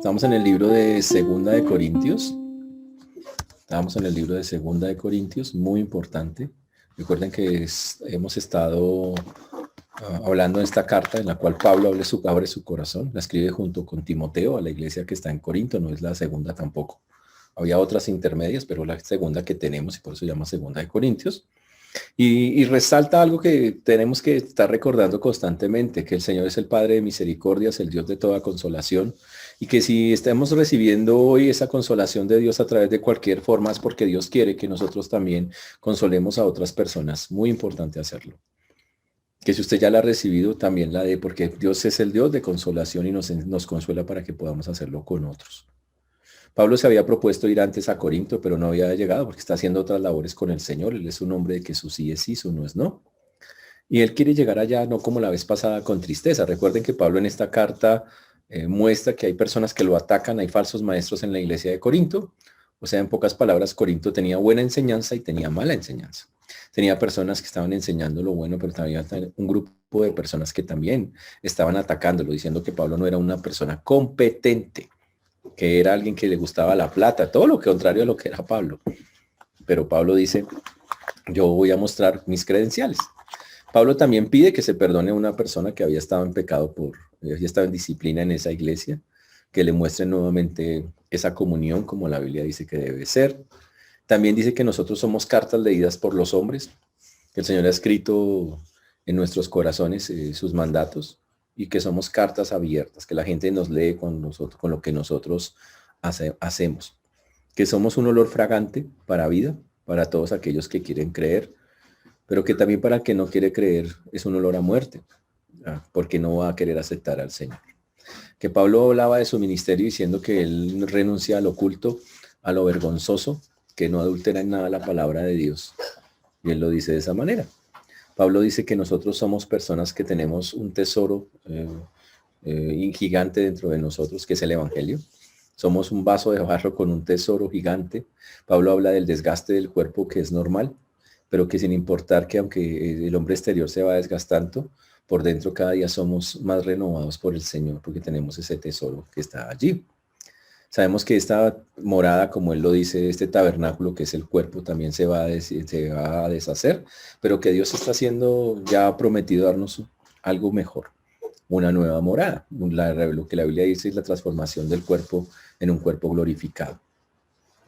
Estamos en el libro de Segunda de Corintios. Estamos en el libro de Segunda de Corintios, muy importante. Recuerden que hemos estado hablando de esta carta en la cual Pablo abre su corazón. La escribe junto con Timoteo a la iglesia que está en Corinto, no es la segunda tampoco. Había otras intermedias, pero la segunda que tenemos, y por eso se llama Segunda de Corintios. Y resalta algo que tenemos que estar recordando constantemente, que el Señor es el Padre de misericordias, el Dios de toda consolación, y que si estamos recibiendo hoy esa consolación de Dios a través de cualquier forma es porque Dios quiere que nosotros también consolemos a otras personas. Muy importante hacerlo. Que si usted ya la ha recibido, también la dé, porque Dios es el Dios de consolación y nos consuela para que podamos hacerlo con otros. Pablo se había propuesto ir antes a Corinto, pero no había llegado porque está haciendo otras labores con el Señor. Él es un hombre de que su sí es sí, su no es no. Y él quiere llegar allá no como la vez pasada con tristeza. Recuerden que Pablo en esta carta muestra que hay personas que lo atacan, hay falsos maestros en la iglesia de Corinto. O sea, en pocas palabras, Corinto tenía buena enseñanza y tenía mala enseñanza. Tenía personas que estaban enseñando lo bueno, pero también un grupo de personas que también estaban atacándolo, diciendo que Pablo no era una persona competente, que era alguien que le gustaba la plata, todo lo contrario a lo que era Pablo. Pero Pablo dice, yo voy a mostrar mis credenciales. Pablo también pide que se perdone a una persona que había estado en pecado había estado en disciplina en esa iglesia, que le muestre nuevamente esa comunión como la Biblia dice que debe ser. También dice que nosotros somos cartas leídas por los hombres, que el Señor ha escrito en nuestros corazones sus mandatos, y que somos cartas abiertas, que la gente nos lee con nosotros, con lo que nosotros hacemos, que somos un olor fragante para vida, para todos aquellos que quieren creer, pero que también para el que no quiere creer es un olor a muerte, porque no va a querer aceptar al Señor. Que Pablo hablaba de su ministerio diciendo que él renuncia al oculto, a lo vergonzoso, que no adultera en nada la palabra de Dios. Y él lo dice de esa manera. Pablo dice que nosotros somos personas que tenemos un tesoro gigante dentro de nosotros, que es el Evangelio. Somos un vaso de barro con un tesoro gigante. Pablo habla del desgaste del cuerpo, que es normal, pero que sin importar que aunque el hombre exterior se va desgastando, por dentro cada día somos más renovados por el Señor, porque tenemos ese tesoro que está allí. Sabemos que esta morada, como él lo dice, este tabernáculo que es el cuerpo, también se va a deshacer, pero que Dios está haciendo, ya ha prometido darnos algo mejor, una nueva morada. Lo que la Biblia dice es la transformación del cuerpo en un cuerpo glorificado.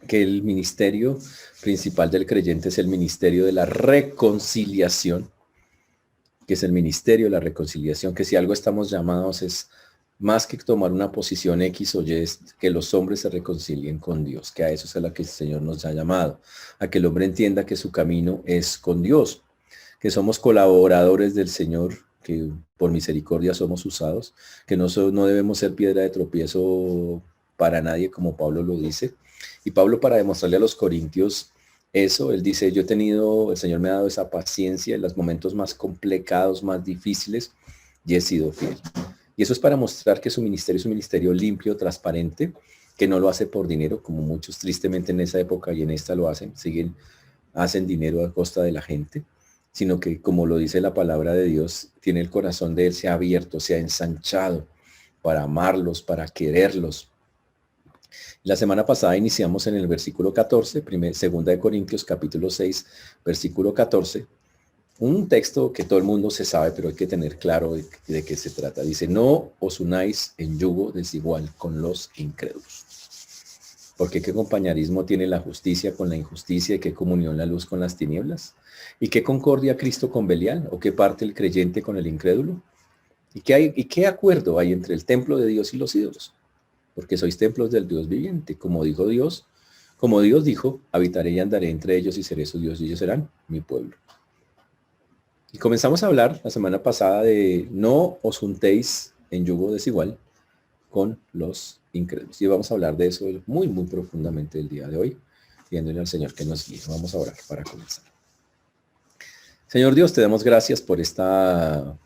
Que el ministerio principal del creyente es el ministerio de la reconciliación, que es el ministerio de la reconciliación, que si algo estamos llamados es más que tomar una posición X o Y, es que los hombres se reconcilien con Dios, que a eso es a la que el Señor nos ha llamado, a que el hombre entienda que su camino es con Dios, que somos colaboradores del Señor, que por misericordia somos usados, que no debemos ser piedra de tropiezo para nadie, como Pablo lo dice. Y Pablo, para demostrarle a los corintios eso, él dice, el Señor me ha dado esa paciencia en los momentos más complicados, más difíciles, y he sido fiel. Y eso es para mostrar que su ministerio es un ministerio limpio, transparente, que no lo hace por dinero, como muchos tristemente en esa época y en esta lo hacen, hacen dinero a costa de la gente, sino que, como lo dice la palabra de Dios, tiene el corazón de él, se ha abierto, se ha ensanchado para amarlos, para quererlos. La semana pasada iniciamos en el versículo 14, segunda de Corintios, capítulo 6, versículo 14, un texto que todo el mundo se sabe, pero hay que tener claro de qué se trata. Dice, no os unáis en yugo desigual con los incrédulos. Porque qué compañerismo tiene la justicia con la injusticia y qué comunión la luz con las tinieblas. ¿Y qué concordia Cristo con Belial? ¿O qué parte el creyente con el incrédulo? ¿Y qué acuerdo hay entre el templo de Dios y los ídolos? Porque sois templos del Dios viviente. Como Dios dijo, habitaré y andaré entre ellos y seré su Dios y ellos serán mi pueblo. Y comenzamos a hablar la semana pasada de no os juntéis en yugo desigual con los incrédulos. Y vamos a hablar de eso muy, muy profundamente el día de hoy, pidiéndole al Señor que nos guíe. Vamos a orar para comenzar. Señor Dios, te damos gracias por esta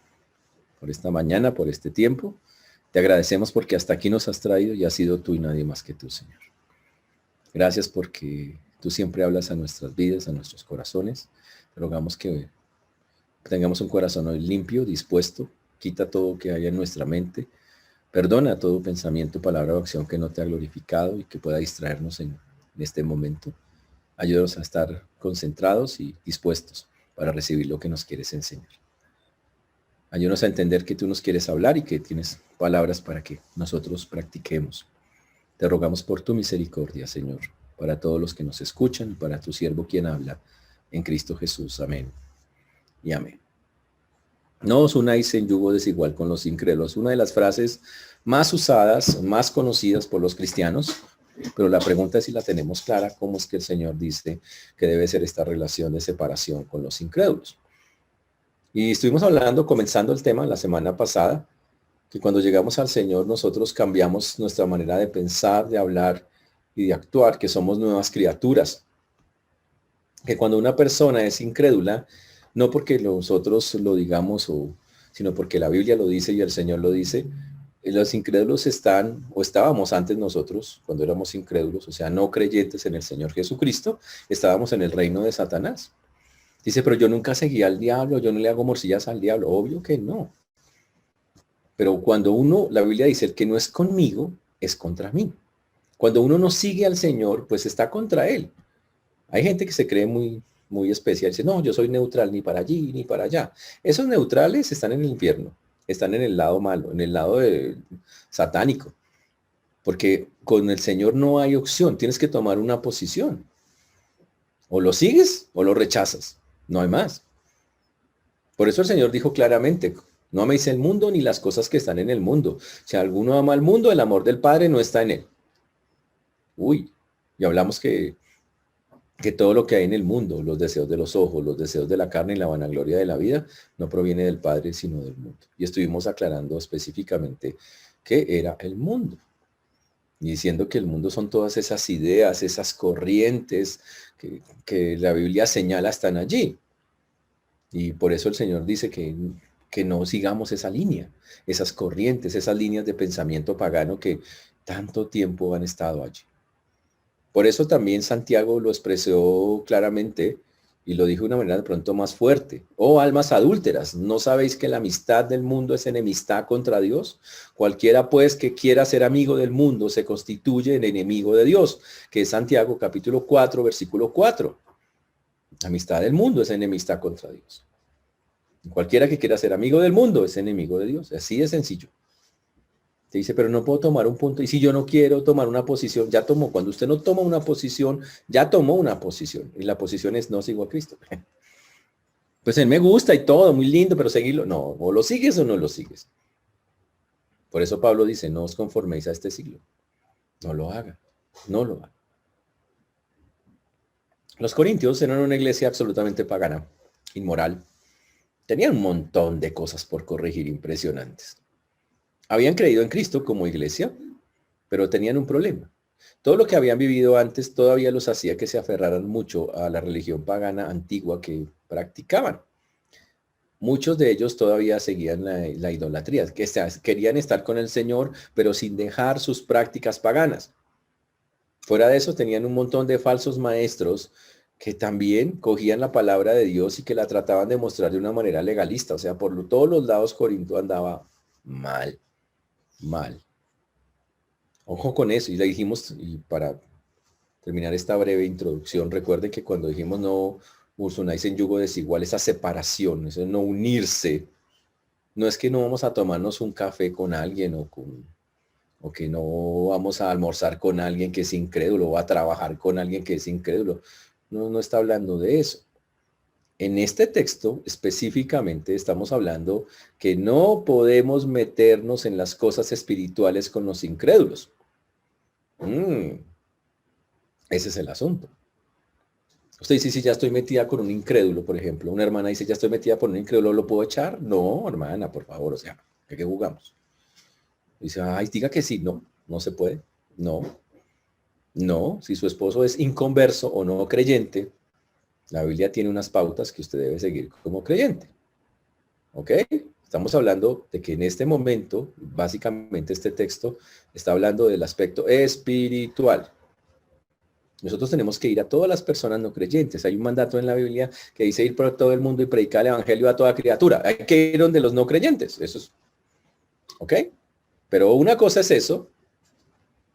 mañana, por este tiempo. Te agradecemos porque hasta aquí nos has traído y has sido tú y nadie más que tú, Señor. Gracias porque tú siempre hablas a nuestras vidas, a nuestros corazones. Te rogamos que tengamos un corazón hoy limpio, dispuesto, quita todo que haya en nuestra mente, Perdona todo pensamiento, palabra o acción que no te ha glorificado y que pueda distraernos en este momento. Ayúdanos a estar concentrados y dispuestos para recibir lo que nos quieres enseñar. Ayúdanos a entender que tú nos quieres hablar y que tienes palabras para que nosotros practiquemos. Te rogamos por tu misericordia, Señor, para todos los que nos escuchan, para tu siervo quien habla, en Cristo Jesús. Amén y amén. No os unáis en yugo desigual con los incrédulos. Una de las frases más usadas, más conocidas por los cristianos, pero la pregunta es si la tenemos clara, cómo es que el Señor dice que debe ser esta relación de separación con los incrédulos. Y estuvimos hablando, comenzando el tema la semana pasada, que cuando llegamos al Señor nosotros cambiamos nuestra manera de pensar, de hablar y de actuar, que somos nuevas criaturas. Que cuando una persona es incrédula, no porque nosotros lo digamos, sino porque la Biblia lo dice y el Señor lo dice, los incrédulos están, o estábamos antes nosotros, cuando éramos incrédulos, o sea, no creyentes en el Señor Jesucristo, estábamos en el reino de Satanás. Dice, pero yo nunca seguí al diablo, yo no le hago morcillas al diablo. Obvio que no. Pero cuando uno, la Biblia dice, el que no es conmigo, es contra mí. Cuando uno no sigue al Señor, pues está contra Él. Hay gente que se cree muy especial. Dice, no, yo soy neutral, ni para allí, ni para allá. Esos neutrales están en el infierno. Están en el lado malo, en el lado satánico. Porque con el Señor no hay opción. Tienes que tomar una posición. O lo sigues o lo rechazas. No hay más. Por eso el Señor dijo claramente, no améis el mundo ni las cosas que están en el mundo. Si alguno ama al mundo, el amor del Padre no está en él. Uy, y hablamos que todo lo que hay en el mundo, los deseos de los ojos, los deseos de la carne y la vanagloria de la vida, no proviene del Padre, sino del mundo. Y estuvimos aclarando específicamente qué era el mundo. Y diciendo que el mundo son todas esas ideas, esas corrientes que la Biblia señala están allí. Y por eso el Señor dice que no sigamos esa línea, esas corrientes, esas líneas de pensamiento pagano que tanto tiempo han estado allí. Por eso también Santiago lo expresó claramente y lo dijo de una manera de pronto más fuerte. Oh, almas adúlteras, ¿no sabéis que la amistad del mundo es enemistad contra Dios? Cualquiera pues que quiera ser amigo del mundo se constituye en enemigo de Dios, que es Santiago capítulo 4, versículo 4. La amistad del mundo es enemistad contra Dios. Cualquiera que quiera ser amigo del mundo es enemigo de Dios. Así de sencillo. Te dice, pero no puedo tomar un punto. Y si yo no quiero tomar una posición, ya tomó. Cuando usted no toma una posición, ya tomó una posición. Y la posición es no sigo a Cristo. Pues él me gusta y todo, muy lindo, pero seguirlo. No, o lo sigues o no lo sigues. Por eso Pablo dice, no os conforméis a este siglo. No lo haga. No lo haga. Los corintios eran una iglesia absolutamente pagana, inmoral. Tenían un montón de cosas por corregir impresionantes. Habían creído en Cristo como iglesia, pero tenían un problema. Todo lo que habían vivido antes todavía los hacía que se aferraran mucho a la religión pagana antigua que practicaban. Muchos de ellos todavía seguían la idolatría, que querían estar con el Señor, pero sin dejar sus prácticas paganas. Fuera de eso, tenían un montón de falsos maestros que también cogían la palabra de Dios y que la trataban de mostrar de una manera legalista. O sea, por todos los lados Corinto andaba mal. Ojo con eso. Y le dijimos, y para terminar esta breve introducción, recuerden que cuando dijimos no os unáis en yugo desigual, esa separación, eso no unirse, no es que no vamos a tomarnos un café con alguien o que no vamos a almorzar con alguien que es incrédulo o a trabajar con alguien que es incrédulo. No está hablando de eso. En este texto específicamente estamos hablando que no podemos meternos en las cosas espirituales con los incrédulos. Ese es el asunto. Usted dice, si ya estoy metida con un incrédulo, por ejemplo, una hermana dice, ya estoy metida por un incrédulo, ¿lo puedo echar? No, hermana, por favor, o sea, ¿qué jugamos? Dice, ay, diga que sí. No, no se puede. No, si su esposo es inconverso o no creyente, la Biblia tiene unas pautas que usted debe seguir como creyente. ¿Ok? Estamos hablando de que en este momento, básicamente este texto está hablando del aspecto espiritual. Nosotros tenemos que ir a todas las personas no creyentes. Hay un mandato en la Biblia que dice ir por todo el mundo y predicar el evangelio a toda criatura. Hay que ir donde los no creyentes. Eso es. ¿Ok? Pero una cosa es eso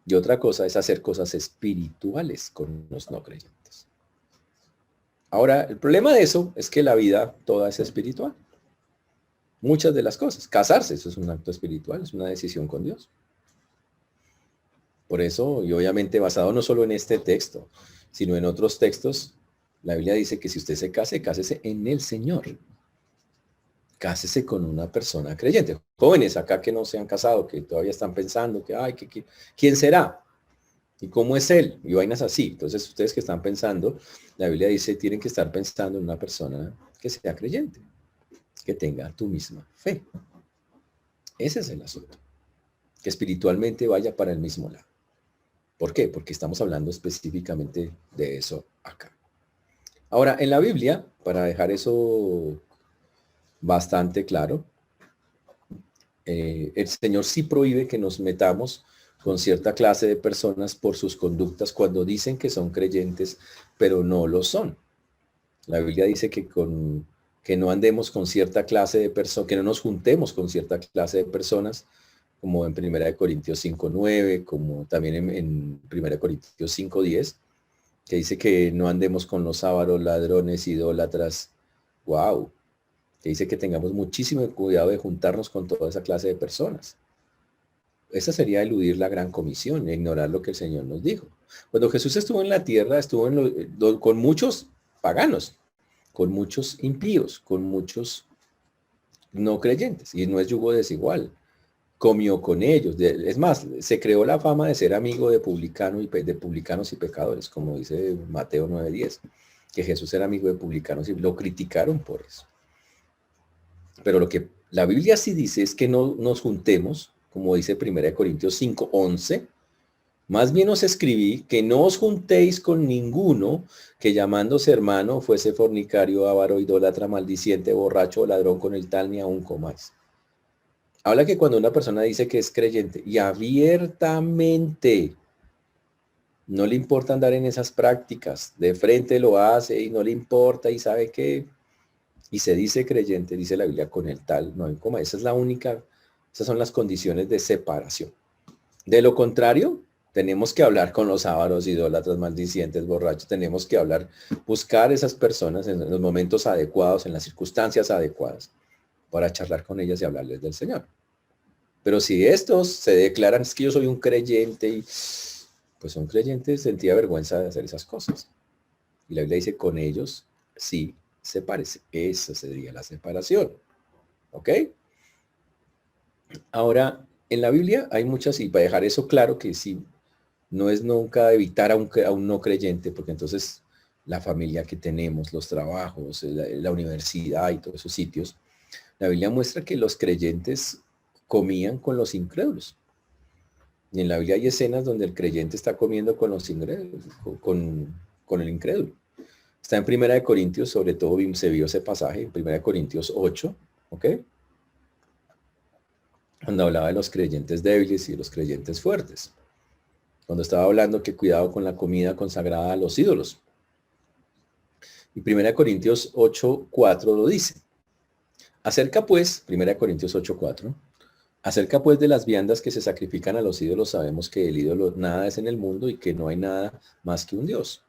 y otra cosa es hacer cosas espirituales con los no creyentes. Ahora, el problema de eso es que la vida toda es espiritual. Muchas de las cosas. Casarse, eso es un acto espiritual, es una decisión con Dios. Por eso, y obviamente basado no solo en este texto, sino en otros textos, la Biblia dice que si usted se case, cásese en el Señor. Cásese con una persona creyente. Jóvenes acá que no se han casado, que todavía están pensando que, ay, ¿quién será? ¿Y cómo es él? Y vainas así. Entonces, ustedes que están pensando, la Biblia dice, tienen que estar pensando en una persona que sea creyente, que tenga tu misma fe. Ese es el asunto. Que espiritualmente vaya para el mismo lado. ¿Por qué? Porque estamos hablando específicamente de eso acá. Ahora, en la Biblia, para dejar eso bastante claro, el Señor sí prohíbe que nos metamos con cierta clase de personas por sus conductas cuando dicen que son creyentes, pero no lo son. La Biblia dice que no andemos con cierta clase de personas, que no nos juntemos con cierta clase de personas, como en 1 Corintios 5:9, como también en 1 Corintios 5:10, que dice que no andemos con los ávaros, ladrones, idólatras. ¡Wow! Que dice que tengamos muchísimo cuidado de juntarnos con toda esa clase de personas. Esa sería eludir la gran comisión, ignorar lo que el Señor nos dijo. Cuando Jesús estuvo en la tierra, estuvo con muchos paganos, con muchos impíos, con muchos no creyentes, y no es yugo desigual. Comió con ellos. Es más, se creó la fama de ser amigo de publicanos y pecadores, como dice Mateo 9:10, que Jesús era amigo de publicanos y lo criticaron por eso. Pero lo que la Biblia sí dice es que no nos juntemos, como dice 1 Corintios 5:11, más bien os escribí que no os juntéis con ninguno que llamándose hermano fuese fornicario, avaro, idólatra, maldiciente, borracho, ladrón, con el tal ni aun comáis. Habla que cuando una persona dice que es creyente y abiertamente no le importa andar en esas prácticas, de frente lo hace y no le importa y sabe que, y se dice creyente, dice la Biblia, con el tal no hay coma. Esa es la única, esas son las condiciones de separación. De lo contrario, tenemos que hablar con los ávaros, idólatras, maldicientes, borrachos, tenemos que hablar, buscar esas personas en los momentos adecuados, en las circunstancias adecuadas, para charlar con ellas y hablarles del Señor. Pero si estos se declaran, es que yo soy un creyente, y pues son creyentes, sentía vergüenza de hacer esas cosas. Y la Biblia dice, con ellos sí sepárese. Esa sería la separación. ¿Ok? Ahora, en la Biblia hay muchas, y para dejar eso claro, que sí, no es nunca evitar a un no creyente, porque entonces la familia que tenemos, los trabajos, la universidad y todos esos sitios, la Biblia muestra que los creyentes comían con los incrédulos. Y en la Biblia hay escenas donde el creyente está comiendo con los incrédulos, con el incrédulo. Está en 1 Corintios, sobre todo se vio ese pasaje, en 1 Corintios 8, ¿ok? Cuando hablaba de los creyentes débiles y de los creyentes fuertes. Cuando estaba hablando que cuidado con la comida consagrada a los ídolos. Y 1 Corintios 8:4 lo dice. Acerca pues, 1 Corintios 8:4, acerca pues de las viandas que se sacrifican a los ídolos, sabemos que el ídolo nada es en el mundo y que no hay nada más que un Dios.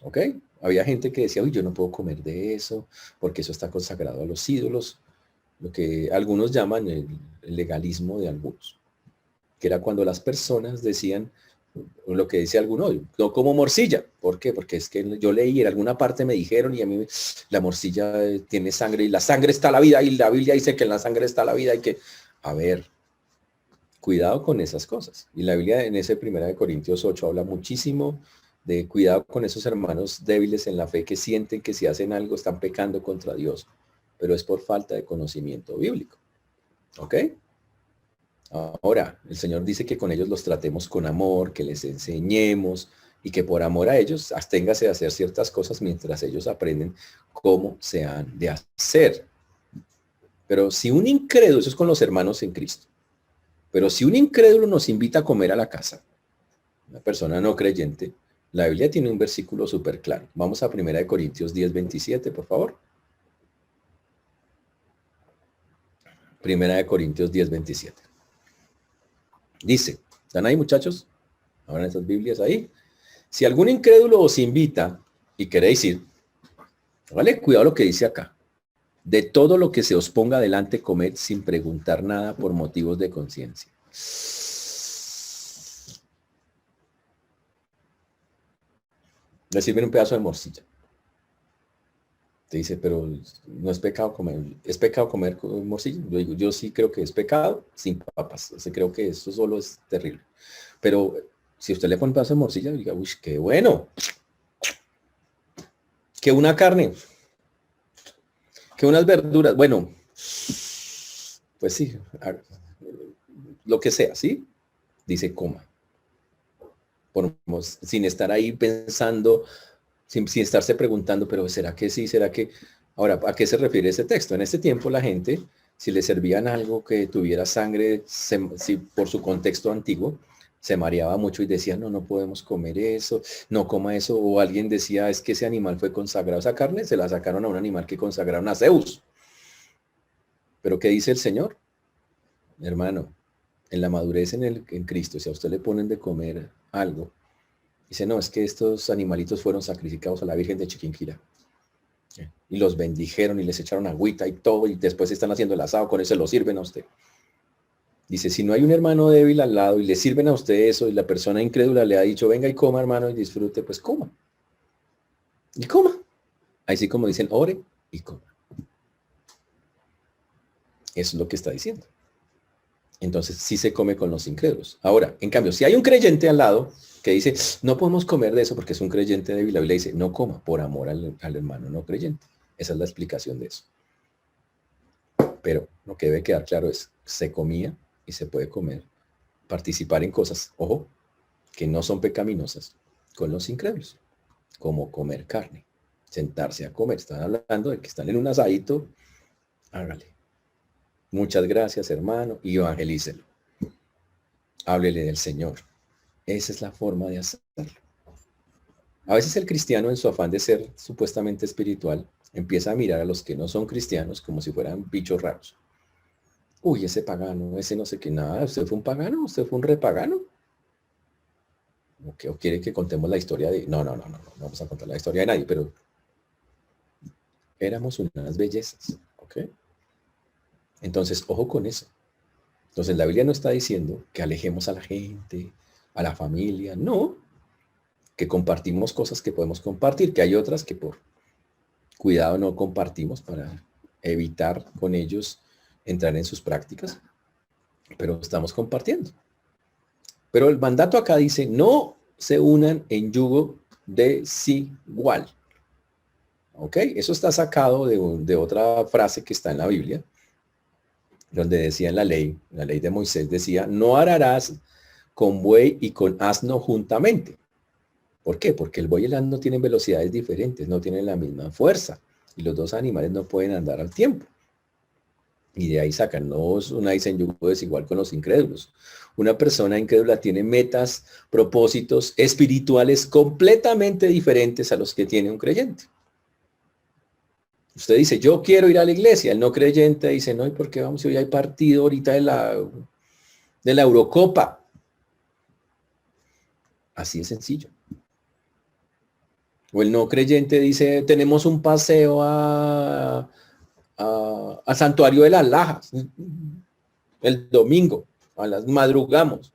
¿Ok? Había gente que decía, uy, yo no puedo comer de eso, porque eso está consagrado a los ídolos, lo que algunos llaman el legalismo de algunos, que era cuando las personas decían, lo que dice alguno, no como morcilla. ¿Por qué? Porque es que yo leí, en alguna parte me dijeron y a mí la morcilla tiene sangre y la sangre está la vida y la Biblia dice que en la sangre está la vida y que, a ver, cuidado con esas cosas. Y la Biblia en ese 1 Corintios 8 habla muchísimo de cuidado con esos hermanos débiles en la fe que sienten que si hacen algo están pecando contra Dios, pero es por falta de conocimiento bíblico. ¿Ok? Ahora, el Señor dice que con ellos los tratemos con amor, que les enseñemos y que por amor a ellos absténgase de hacer ciertas cosas mientras ellos aprenden cómo se han de hacer. Pero si un incrédulo, eso es con los hermanos en Cristo, pero si un incrédulo nos invita a comer a la casa, una persona no creyente, la Biblia tiene un versículo súper claro. Vamos a 1 Corintios 10:27, por favor. 1 Corintios 10:27. Dice, ¿están ahí, muchachos? Abran esas Biblias ahí. Si algún incrédulo os invita y queréis ir, vale, cuidado lo que dice acá. De todo lo que se os ponga delante, comed sin preguntar nada por motivos de conciencia. Le sirven un pedazo de morcilla. Te dice, pero no es pecado comer. ¿Es pecado comer morcilla? Yo digo, yo sí creo que es pecado sin papas. O sea, creo que eso solo es terrible. Pero si usted le pone un pedazo de morcilla, diga, uy, qué bueno. Que una carne. Que unas verduras. Bueno, pues sí, lo que sea, ¿sí? Dice coma. Sin estar ahí pensando, sin estarse preguntando, pero ¿será que sí? ¿Será que? Ahora, ¿a qué se refiere ese texto? En este tiempo la gente, si le servían algo que tuviera sangre, si por su contexto antiguo, se mareaba mucho y decía, no, no podemos comer eso, no coma eso. O alguien decía, es que ese animal fue consagrado. Esa carne se la sacaron a un animal que consagraron a Zeus. Pero ¿qué dice el Señor? Hermano, en la madurez en Cristo, si a usted le ponen de comer algo, dice, no, es que estos animalitos fueron sacrificados a la Virgen de Chiquinquirá. Y los bendijeron y les echaron agüita y todo, y después están haciendo el asado, con eso se lo sirven a usted. Dice, si no hay un hermano débil al lado y le sirven a usted eso, y la persona incrédula le ha dicho, venga y coma, hermano, y disfrute, pues coma. Y coma. Ahí sí como dicen, ore y coma. Eso es lo que está diciendo. Entonces sí se come con los incrédulos. Ahora, en cambio, si hay un creyente al lado que dice, no podemos comer de eso porque es un creyente débil, la Biblia dice, no coma por amor al hermano no creyente. Esa es la explicación de eso. Pero lo que debe quedar claro es, se comía y se puede comer, participar en cosas, ojo, que no son pecaminosas con los incrédulos, como comer carne, sentarse a comer. Están hablando de que están en un asadito, hágale. Muchas gracias, hermano, y evangelícelo. Háblele del Señor. Esa es la forma de hacerlo. A veces el cristiano, en su afán de ser supuestamente espiritual, empieza a mirar a los que no son cristianos como si fueran bichos raros. Uy, ese pagano, ese no sé qué, nada, usted fue un pagano, usted fue un repagano. ¿O quiere que contemos la historia de...? No, vamos a contar la historia de nadie, pero éramos unas bellezas, ¿ok? Entonces, ojo con eso. Entonces, la Biblia no está diciendo que alejemos a la gente, a la familia, no. Que compartimos cosas que podemos compartir, que hay otras que por cuidado no compartimos para evitar con ellos entrar en sus prácticas, pero estamos compartiendo. Pero el mandato acá dice, no se unan en yugo desigual. ¿Ok? Eso está sacado de otra frase que está en la Biblia, donde decía en la ley de Moisés decía, no ararás con buey y con asno juntamente. ¿Por qué? Porque el buey y el asno tienen velocidades diferentes, no tienen la misma fuerza, y los dos animales no pueden andar al tiempo. Y de ahí sacan, no es una en yugo desigual con los incrédulos. Una persona incrédula tiene metas, propósitos espirituales completamente diferentes a los que tiene un creyente. Usted dice, yo quiero ir a la iglesia. El no creyente dice, no, ¿y por qué vamos? Si hoy hay partido ahorita de la Eurocopa. Así es sencillo. O el no creyente dice, tenemos un paseo al Santuario de las Lajas el domingo, madrugamos.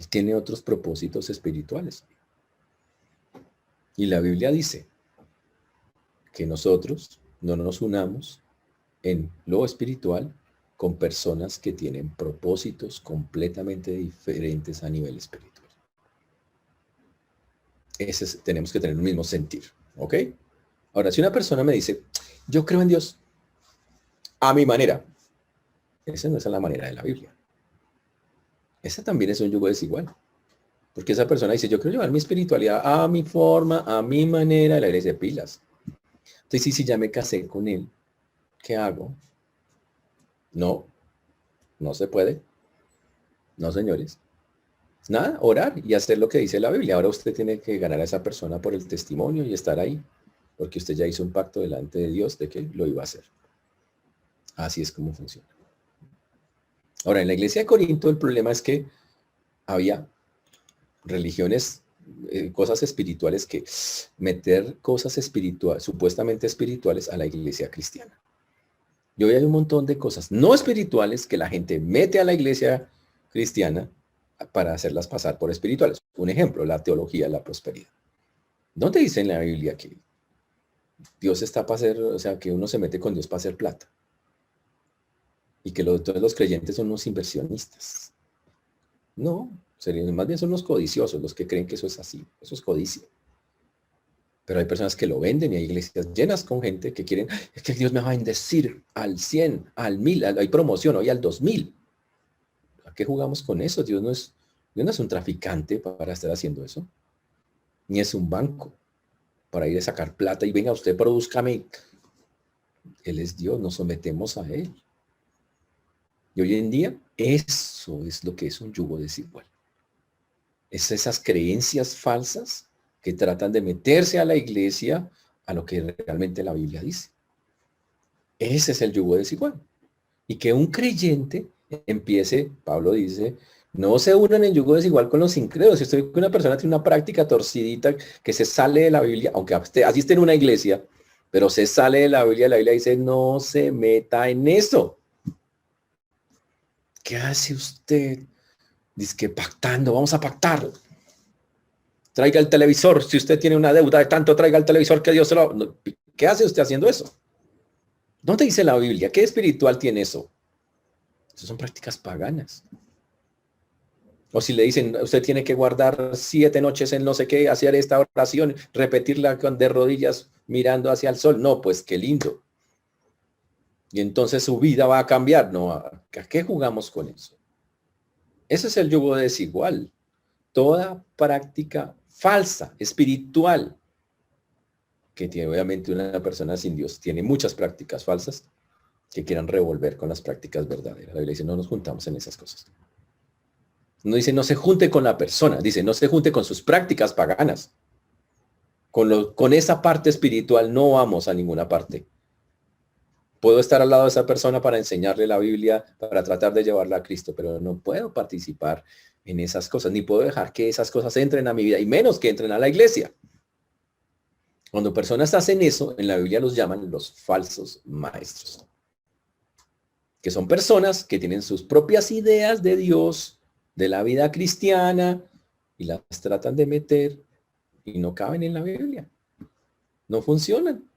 Tiene otros propósitos espirituales. Y la Biblia dice que nosotros no nos unamos en lo espiritual con personas que tienen propósitos completamente diferentes a nivel espiritual. Tenemos que tener el mismo sentir, ¿ok? Ahora, si una persona me dice, yo creo en Dios a mi manera, esa no es la manera de la Biblia. Esa también es un yugo desigual. Porque esa persona dice, yo quiero llevar mi espiritualidad a mi forma, a mi manera, la iglesia de pilas. Entonces, si ya me casé con él, ¿qué hago? No, no se puede. No, señores. Nada, orar y hacer lo que dice la Biblia. Ahora usted tiene que ganar a esa persona por el testimonio y estar ahí. Porque usted ya hizo un pacto delante de Dios de que lo iba a hacer. Así es como funciona. Ahora, en la iglesia de Corinto el problema es que había religiones, cosas espirituales que meter cosas espirituales, supuestamente espirituales a la iglesia cristiana. Y hoy hay un montón de cosas no espirituales que la gente mete a la iglesia cristiana para hacerlas pasar por espirituales. Un ejemplo, la teología de la prosperidad. ¿Dónde dice en la Biblia que Dios está para hacer, o sea, que uno se mete con Dios para hacer plata? Y que todos los creyentes son unos inversionistas. No, más bien son los codiciosos los que creen que eso es así. Eso es codicia. Pero hay personas que lo venden y hay iglesias llenas con gente que quieren, es que Dios me va a bendecir al 100, al 1000, hay promoción hoy al 2000. ¿A qué jugamos con eso? Dios no es un traficante para estar haciendo eso. Ni es un banco para ir a sacar plata y venga usted, produzcame. Él es Dios, nos sometemos a Él. Y hoy en día, eso es lo que es un yugo desigual. Es esas creencias falsas que tratan de meterse a la iglesia a lo que realmente la Biblia dice. Ese es el yugo desigual. Y que un creyente empiece, Pablo dice, no se unan en yugo desigual con los incrédulos. Si usted ve que una persona tiene una práctica torcidita que se sale de la Biblia, aunque asiste en una iglesia, pero se sale de la Biblia dice, no se meta en eso. ¿Qué hace usted? Dice que pactando, vamos a pactar. Traiga el televisor, si usted tiene una deuda de tanto, traiga el televisor que Dios se lo... ¿Qué hace usted haciendo eso? ¿Dónde dice la Biblia? ¿Qué espiritual tiene eso? Esas son prácticas paganas. O si le dicen, usted tiene que guardar 7 noches en no sé qué, hacer esta oración, repetirla de rodillas mirando hacia el sol. No, pues qué lindo. Y entonces su vida va a cambiar. No, ¿a qué jugamos con eso? Ese es el yugo desigual. Toda práctica falsa, espiritual, que tiene obviamente una persona sin Dios, tiene muchas prácticas falsas que quieran revolver con las prácticas verdaderas. La Biblia dice, no nos juntamos en esas cosas. No dice, no se junte con la persona, dice, no se junte con sus prácticas paganas. Con esa parte espiritual no vamos a ninguna parte. Puedo estar al lado de esa persona para enseñarle la Biblia, para tratar de llevarla a Cristo, pero no puedo participar en esas cosas, ni puedo dejar que esas cosas entren a mi vida, y menos que entren a la iglesia. Cuando personas hacen eso, en la Biblia los llaman los falsos maestros, que son personas que tienen sus propias ideas de Dios, de la vida cristiana, y las tratan de meter y no caben en la Biblia. No funcionan.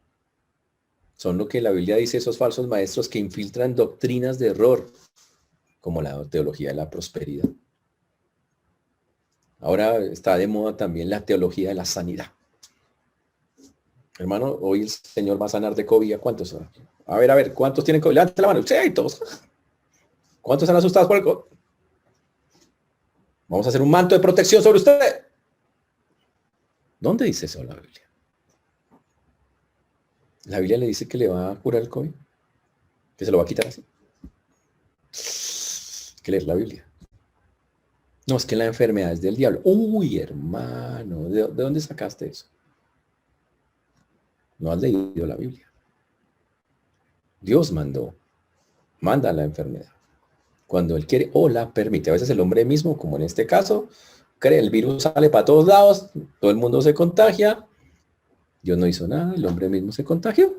Son lo que la Biblia dice, esos falsos maestros que infiltran doctrinas de error, como la teología de la prosperidad. Ahora está de moda también la teología de la sanidad. Hermano, hoy el Señor va a sanar de COVID. ¿A cuántos? A ver, ¿cuántos tienen COVID? Levante la mano. Sí, todos. ¿Cuántos están asustados por el COVID? Vamos a hacer un manto de protección sobre usted. ¿Dónde dice eso la Biblia? La Biblia le dice que le va a curar el COVID, que se lo va a quitar así. ¿Qué leer la Biblia? No, es que la enfermedad es del diablo. Uy, hermano, ¿de dónde sacaste eso? No has leído la Biblia. Dios manda la enfermedad. Cuando Él quiere o la permite. A veces el hombre mismo, como en este caso, cree, el virus sale para todos lados, todo el mundo se contagia. Dios no hizo nada, el hombre mismo se contagió.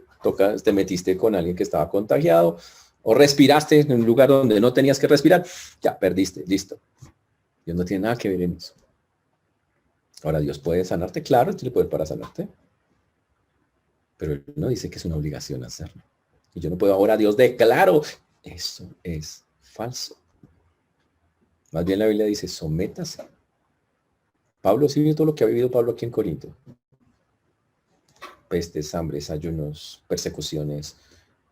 Te metiste con alguien que estaba contagiado o respiraste en un lugar donde no tenías que respirar. Ya, perdiste, listo. Dios no tiene nada que ver en eso. Ahora, Dios puede sanarte, claro, Él puede para sanarte. Pero Él no dice que es una obligación hacerlo. Y yo no puedo ahora, Dios declaro. Eso es falso. Más bien la Biblia dice, sométase. Pablo sí vivió todo lo que ha vivido Pablo aquí en Corinto. Pestes, hambres, ayunos, persecuciones.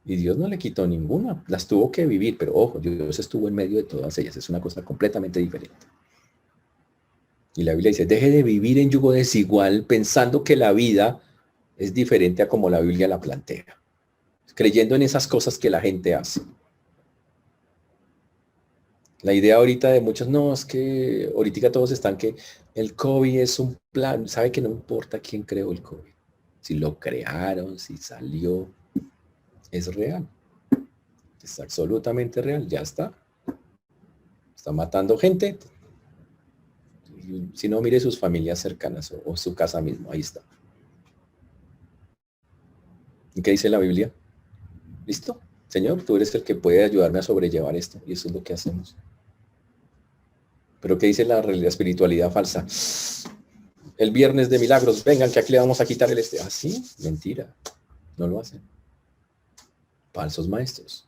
Y Dios no le quitó ninguna. Las tuvo que vivir, pero ojo, Dios estuvo en medio de todas ellas. Es una cosa completamente diferente. Y la Biblia dice, deje de vivir en yugo desigual pensando que la vida es diferente a como la Biblia la plantea. Creyendo en esas cosas que la gente hace. La idea ahorita de muchos, no, es que ahorita todos están que el COVID es un plan. Sabe que no importa quién creó el COVID. Si lo crearon, si salió, es real. Es absolutamente real, ya está. Está matando gente. Si no, mire sus familias cercanas o su casa mismo. Ahí está. ¿Y qué dice la Biblia? ¿Listo? Señor, tú eres el que puede ayudarme a sobrellevar esto. Y eso es lo que hacemos. Pero ¿qué dice la realidad, espiritualidad falsa? El viernes de milagros, vengan que aquí le vamos a quitar el este. ¿Ah, sí? Mentira. No lo hacen. Falsos maestros.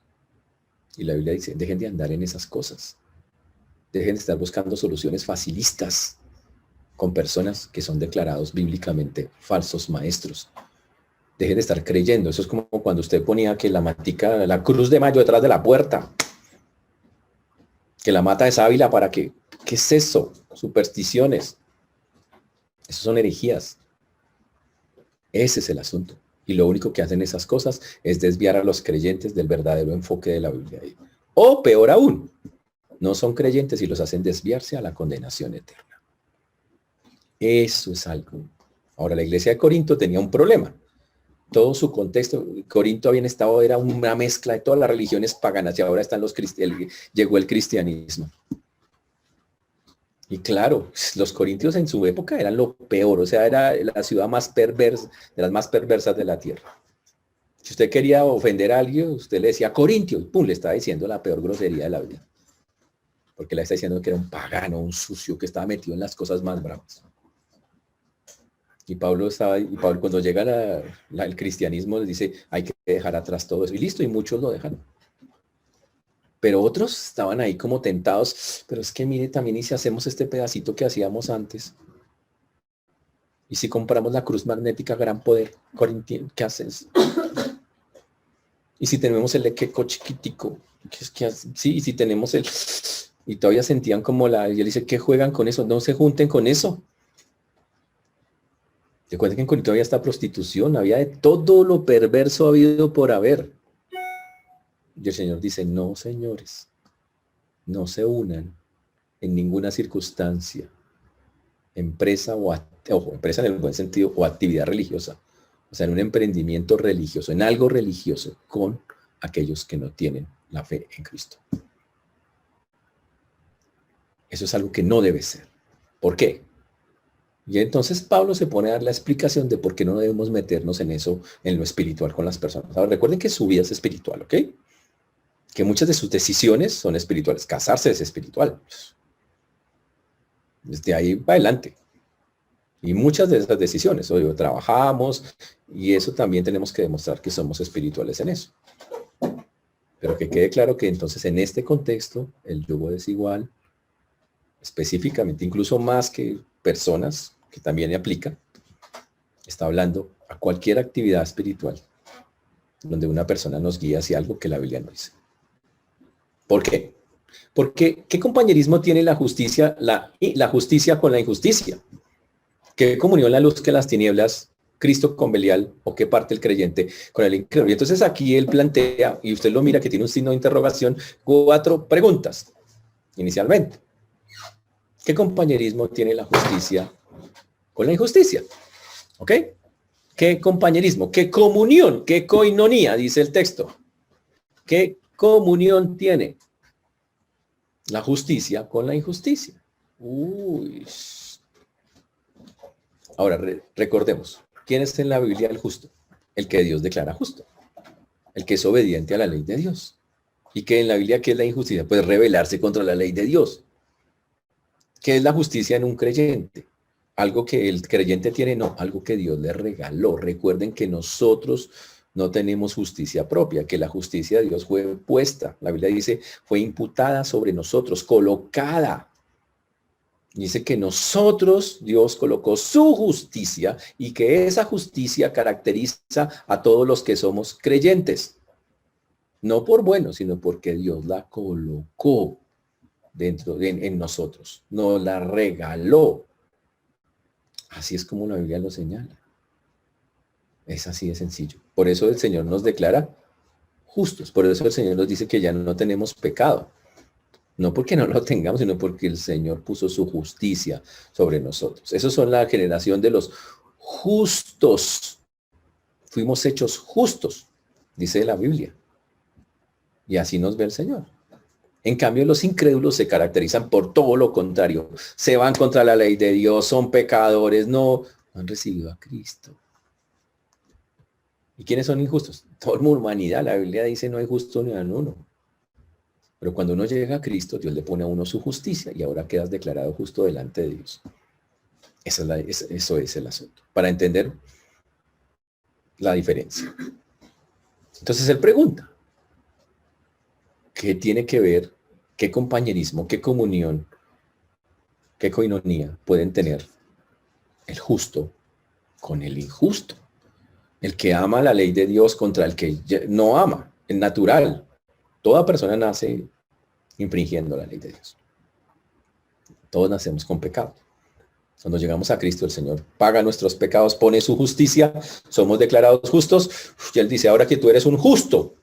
Y la Biblia dice, dejen de andar en esas cosas. Dejen de estar buscando soluciones facilistas con personas que son declarados bíblicamente falsos maestros. Dejen de estar creyendo. Eso es como cuando usted ponía que la matica, la cruz de mayo detrás de la puerta. Que la mata de sábila para que... ¿Qué es eso? Supersticiones. Eso son herejías. Ese es el asunto. Y lo único que hacen esas cosas es desviar a los creyentes del verdadero enfoque de la Biblia. O peor aún, no son creyentes y los hacen desviarse a la condenación eterna. Eso es algo. Ahora, la iglesia de Corinto tenía un problema. Todo su contexto, Corinto había estado, era una mezcla de todas las religiones paganas y ahora están llegó el cristianismo. Y claro, los corintios en su época eran lo peor, o sea, era la ciudad más perversa, de las más perversas de la tierra. Si usted quería ofender a alguien, usted le decía Corintio, y pum, le estaba diciendo la peor grosería de la vida. Porque le está diciendo que era un pagano, un sucio, que estaba metido en las cosas más bravas. Y Pablo cuando llega el cristianismo, les dice, hay que dejar atrás todo eso. Y listo, y muchos lo dejan. Pero otros estaban ahí como tentados, pero es que mire también, y si hacemos este pedacito que hacíamos antes, y si compramos la cruz magnética gran poder corintino, ¿qué haces? Y si tenemos el equeco chiquitico, sí, y si tenemos y todavía sentían como y él dice, ¿qué juegan con eso? No se junten con eso. Recuerden que en Corinto había esta prostitución, había de todo lo perverso habido por haber. Y el Señor dice, no, señores, no se unan en ninguna circunstancia, empresa empresa en el buen sentido, o actividad religiosa, o sea, en un emprendimiento religioso, en algo religioso, con aquellos que no tienen la fe en Cristo. Eso es algo que no debe ser. ¿Por qué? Y entonces Pablo se pone a dar la explicación de por qué no debemos meternos en eso, en lo espiritual con las personas. Ahora, recuerden que su vida es espiritual, ¿ok? Que muchas de sus decisiones son espirituales. Casarse es espiritual. Desde ahí para adelante. Y muchas de esas decisiones, hoy trabajamos, y eso también tenemos que demostrar que somos espirituales en eso. Pero que quede claro que entonces en este contexto, el yugo desigual, específicamente, incluso más que personas, que también aplica, está hablando a cualquier actividad espiritual donde una persona nos guía hacia algo que la Biblia no dice. ¿Por qué? Porque ¿qué compañerismo tiene la justicia, la justicia con la injusticia? ¿Qué comunión la luz que las tinieblas, Cristo con Belial, o qué parte el creyente con el incrédulo? Y entonces aquí él plantea, y usted lo mira que tiene un signo de interrogación, 4 preguntas, inicialmente. ¿Qué compañerismo tiene la justicia con la injusticia? ¿Ok? ¿Qué compañerismo? ¿Qué comunión? ¿Qué koinonía? Dice el texto. ¿Qué comunión tiene la justicia con la injusticia? Uy. Ahora, recordemos, ¿quién es en la Biblia el justo? El que Dios declara justo. El que es obediente a la ley de Dios. ¿Y qué en la Biblia qué es la injusticia? Pues rebelarse contra la ley de Dios. ¿Qué es la justicia en un creyente? Algo que el creyente tiene, no, algo que Dios le regaló. Recuerden que nosotros no tenemos justicia propia, que la justicia de Dios fue puesta. La Biblia dice, fue imputada sobre nosotros, colocada. Dice que nosotros, Dios colocó su justicia y que esa justicia caracteriza a todos los que somos creyentes. No por bueno, sino porque Dios la colocó en nosotros. Nos la regaló. Así es como la Biblia lo señala. Es así de sencillo. Por eso el Señor nos declara justos. Por eso el Señor nos dice que ya no tenemos pecado. No porque no lo tengamos, sino porque el Señor puso su justicia sobre nosotros. Esos son la generación de los justos. Fuimos hechos justos, dice la Biblia. Y así nos ve el Señor. En cambio, los incrédulos se caracterizan por todo lo contrario. Se van contra la ley de Dios, son pecadores, no han recibido a Cristo. ¿Y quiénes son injustos? Toda la humanidad. La Biblia dice no hay justo ni a uno. Pero cuando uno llega a Cristo, Dios le pone a uno su justicia y ahora quedas declarado justo delante de Dios. Eso es el asunto. Para entender la diferencia. Entonces él pregunta, ¿qué tiene que ver, qué compañerismo, qué comunión, qué coinonía pueden tener el justo con el injusto? El que ama la ley de Dios contra el que no ama, es natural. Toda persona nace infringiendo la ley de Dios. Todos nacemos con pecado. Cuando llegamos a Cristo, el Señor paga nuestros pecados, pone su justicia, somos declarados justos, y Él dice, ahora que tú eres un justo,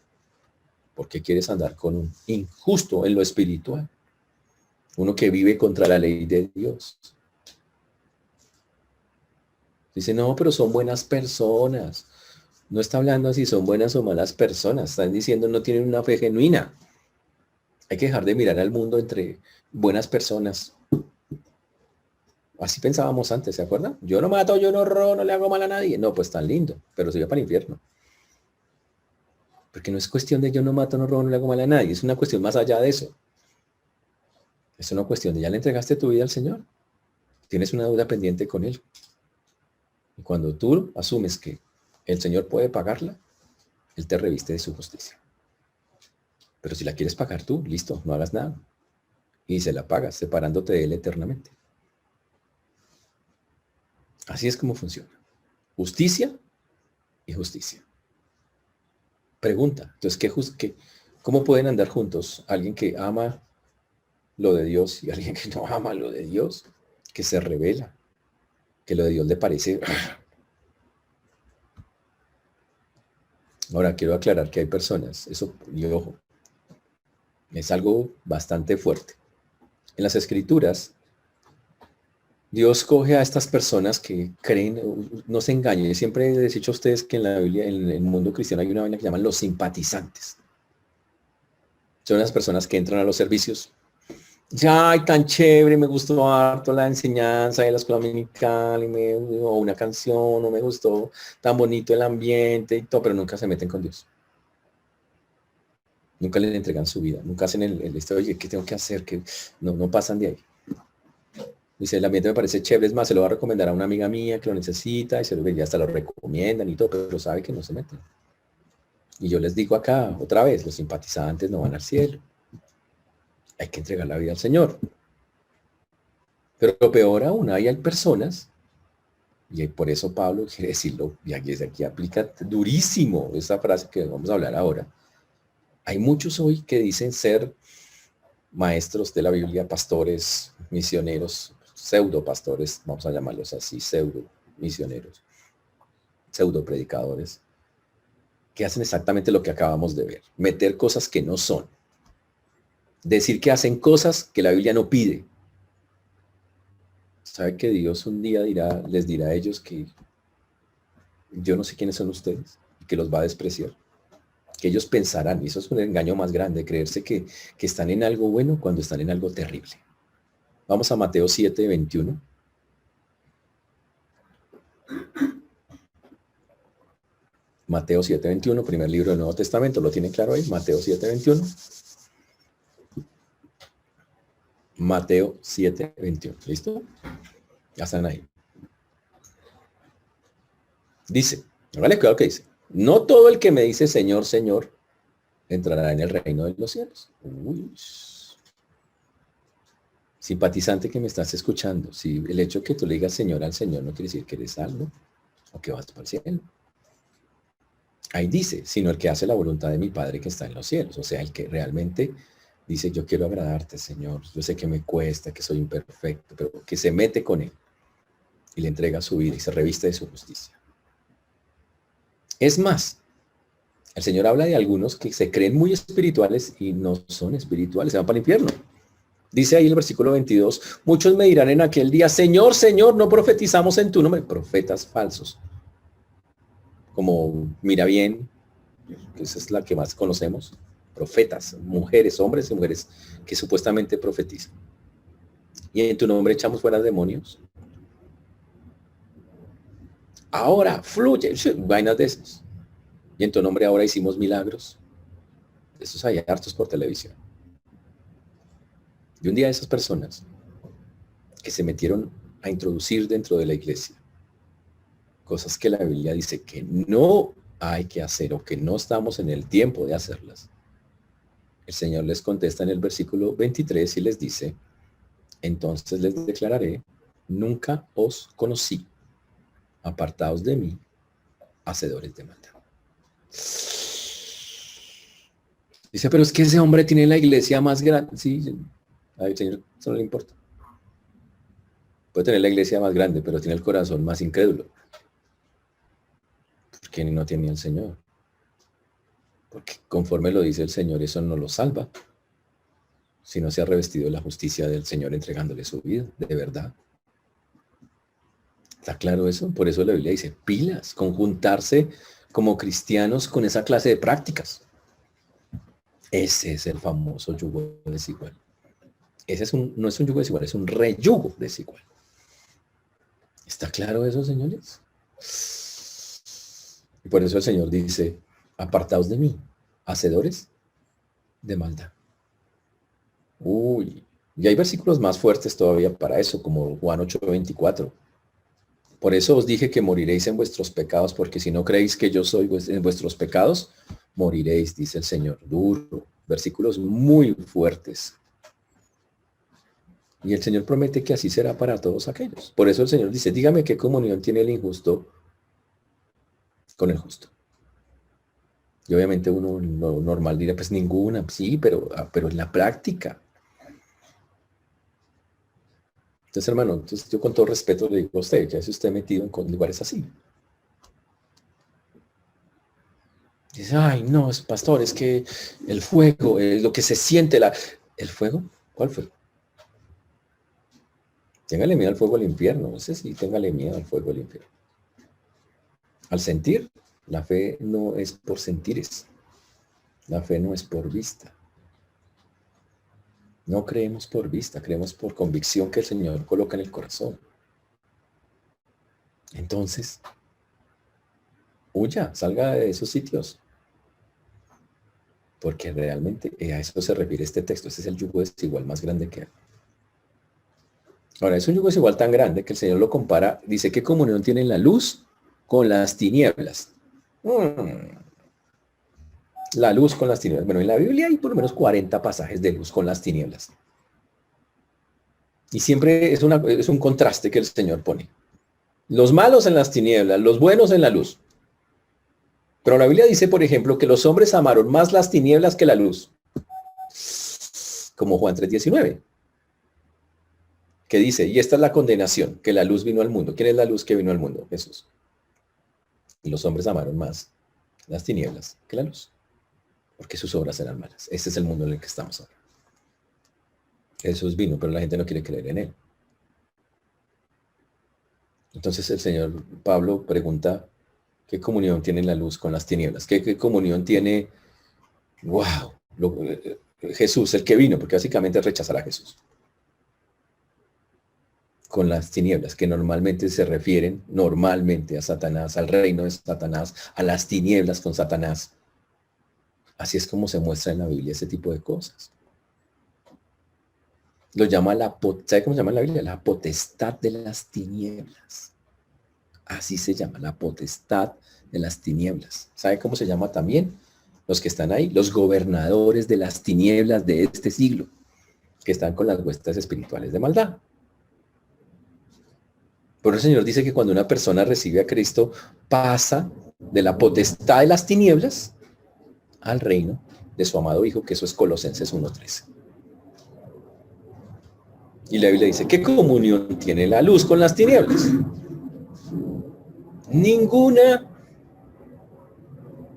¿por qué quieres andar con un injusto en lo espiritual? Uno que vive contra la ley de Dios. Dice, no, pero son buenas personas. No está hablando si son buenas o malas personas. Están diciendo no tienen una fe genuina. Hay que dejar de mirar al mundo entre buenas personas. Así pensábamos antes, ¿se acuerdan? Yo no mato, yo no robo, no le hago mal a nadie. No, pues tan lindo, pero se va para el infierno. Porque no es cuestión de yo no mato, no robo, no le hago mal a nadie. Es una cuestión más allá de eso. Es una cuestión de ya le entregaste tu vida al Señor. Tienes una deuda pendiente con Él. Y cuando tú asumes que el Señor puede pagarla, Él te reviste de su justicia. Pero si la quieres pagar tú, listo, no hagas nada. Y se la pagas, separándote de Él eternamente. Así es como funciona. Justicia y justicia. Pregunta, entonces, ¿cómo pueden andar juntos alguien que ama lo de Dios y alguien que no ama lo de Dios? Que se revela, que lo de Dios le parece... Ahora, quiero aclarar que hay personas, eso, y ojo, es algo bastante fuerte. En las Escrituras, Dios coge a estas personas que creen, no se engañen. Siempre les he dicho a ustedes que en la Biblia, en el mundo cristiano, hay una vaina que llaman los simpatizantes. Son las personas que entran a los servicios. Ya, ay, tan chévere, me gustó harto la enseñanza de la escuela dominical, o una canción, o me gustó tan bonito el ambiente y todo, pero nunca se meten con Dios. Nunca le entregan su vida, nunca hacen oye, ¿qué tengo que hacer? Que no pasan de ahí. Dice, el ambiente me parece chévere, es más, se lo va a recomendar a una amiga mía que lo necesita, y hasta lo recomiendan y todo, pero sabe que no se meten. Y yo les digo acá, otra vez, los simpatizantes no van al cielo. Hay que entregar la vida al Señor. Pero lo peor aún, hay personas, y por eso Pablo quiere decirlo, y aquí aplica durísimo esa frase que vamos a hablar ahora. Hay muchos hoy que dicen ser maestros de la Biblia, pastores, misioneros, pseudo pastores, vamos a llamarlos así, pseudo misioneros, pseudo predicadores, que hacen exactamente lo que acabamos de ver, meter cosas que no son, decir que hacen cosas que la Biblia no pide. ¿Sabe que Dios un día les dirá a ellos que yo no sé quiénes son ustedes y que los va a despreciar? Que ellos pensarán, y eso es un engaño más grande, creerse que están en algo bueno cuando están en algo terrible. Vamos a Mateo 7, 21. Mateo 7, 21, primer libro del Nuevo Testamento, ¿lo tienen claro ahí? Mateo 7, 21. Mateo 7, 21, ¿listo? Ya están ahí. Dice, vale, claro que dice, no todo el que me dice Señor, Señor, entrará en el reino de los cielos. Uy. Simpatizante que me estás escuchando, si el hecho que tú le digas Señor al Señor no quiere decir que eres salvo o que vas para el cielo. Ahí dice, sino el que hace la voluntad de mi Padre que está en los cielos. O sea, el que realmente dice, yo quiero agradarte, Señor. Yo sé que me cuesta, que soy imperfecto, pero que se mete con Él y le entrega su vida y se reviste de su justicia. Es más, el Señor habla de algunos que se creen muy espirituales y no son espirituales, se van para el infierno. Dice ahí en el versículo 22, muchos me dirán en aquel día, Señor, Señor, no profetizamos en tu nombre. Profetas falsos. Como mira bien, esa es la que más conocemos. profetas, mujeres, hombres y mujeres que supuestamente profetizan. Y en tu nombre echamos fuera demonios. Ahora fluye, vainas de esos. Y en tu nombre ahora hicimos milagros. Esos hay hartos por televisión. Y un día esas personas que se metieron a introducir dentro de la iglesia cosas que la Biblia dice que no hay que hacer o que no estamos en el tiempo de hacerlas. El Señor les contesta en el versículo 23 y les dice, entonces les declararé, nunca os conocí, apartaos de mí, hacedores de maldad. Dice, pero es que ese hombre tiene la iglesia más grande. Sí, al Señor eso no le importa. Puede tener la iglesia más grande, pero tiene el corazón más incrédulo. Porque no tiene al Señor. Porque conforme lo dice el Señor, eso no lo salva. Si no se ha revestido de la justicia del Señor entregándole su vida, de verdad. ¿Está claro eso? Por eso la Biblia dice, pilas, conjuntarse como cristianos con esa clase de prácticas. Ese es el famoso yugo desigual. No es un yugo desigual, es un reyugo desigual. ¿Está claro eso, señores? Y por eso el Señor dice, apartaos de mí, hacedores de maldad. Uy, y hay versículos más fuertes todavía para eso, como Juan 8:24. Por eso os dije que moriréis en vuestros pecados, porque si no creéis que yo soy en vuestros pecados, moriréis, dice el Señor. Duro, versículos muy fuertes. Y el Señor promete que así será para todos aquellos. Por eso el Señor dice, dígame qué comunión tiene el injusto con el justo. Y obviamente uno normal dirá, pues ninguna, sí, pero en la práctica. Entonces, hermano, entonces yo con todo respeto le digo a usted, ya si usted metido en lugares así. Dice, ay, no, pastor, es que el fuego, es lo que se siente, ¿el fuego? ¿Cuál fuego? Téngale miedo al fuego del infierno, no sé si téngale miedo al fuego del infierno. Al sentir, la fe no es por sentires, la fe no es por vista. No creemos por vista, creemos por convicción que el Señor coloca en el corazón. Entonces, huya, salga de esos sitios. Porque realmente a eso se refiere este texto. Ese es el yugo desigual más grande que hay. Ahora, es un yugo desigual tan grande que el Señor lo compara, dice, ¿qué comunión tiene la luz con las tinieblas? La luz con las tinieblas. Bueno, en la Biblia hay por lo menos 40 pasajes de luz con las tinieblas. Y siempre es un contraste que el Señor pone. Los malos en las tinieblas, los buenos en la luz. Pero la Biblia dice, por ejemplo, que los hombres amaron más las tinieblas que la luz. Como Juan 3:19. Que dice, y esta es la condenación, que la luz vino al mundo. ¿Quién es la luz que vino al mundo? Jesús. Y los hombres amaron más las tinieblas que la luz. Porque sus obras eran malas. Este es el mundo en el que estamos ahora. Jesús vino, pero la gente no quiere creer en él. Entonces el señor Pablo pregunta, ¿qué comunión tiene la luz con las tinieblas? ¿Qué comunión tiene, Jesús, el que vino? Porque básicamente es rechazar a Jesús. Con las tinieblas, que normalmente se refieren a Satanás, al reino de Satanás, a las tinieblas con Satanás. Así es como se muestra en la Biblia ese tipo de cosas. Lo llama ¿sabe cómo se llama en la Biblia? La potestad de las tinieblas. Así se llama, la potestad de las tinieblas. ¿Sabe cómo se llama también? Los que están ahí, los gobernadores de las tinieblas de este siglo, que están con las huestes espirituales de maldad. Por eso el Señor dice que cuando una persona recibe a Cristo, pasa de la potestad de las tinieblas al reino de su amado Hijo, que eso es Colosenses 1:13. Y la Biblia dice, ¿qué comunión tiene la luz con las tinieblas? Ninguna.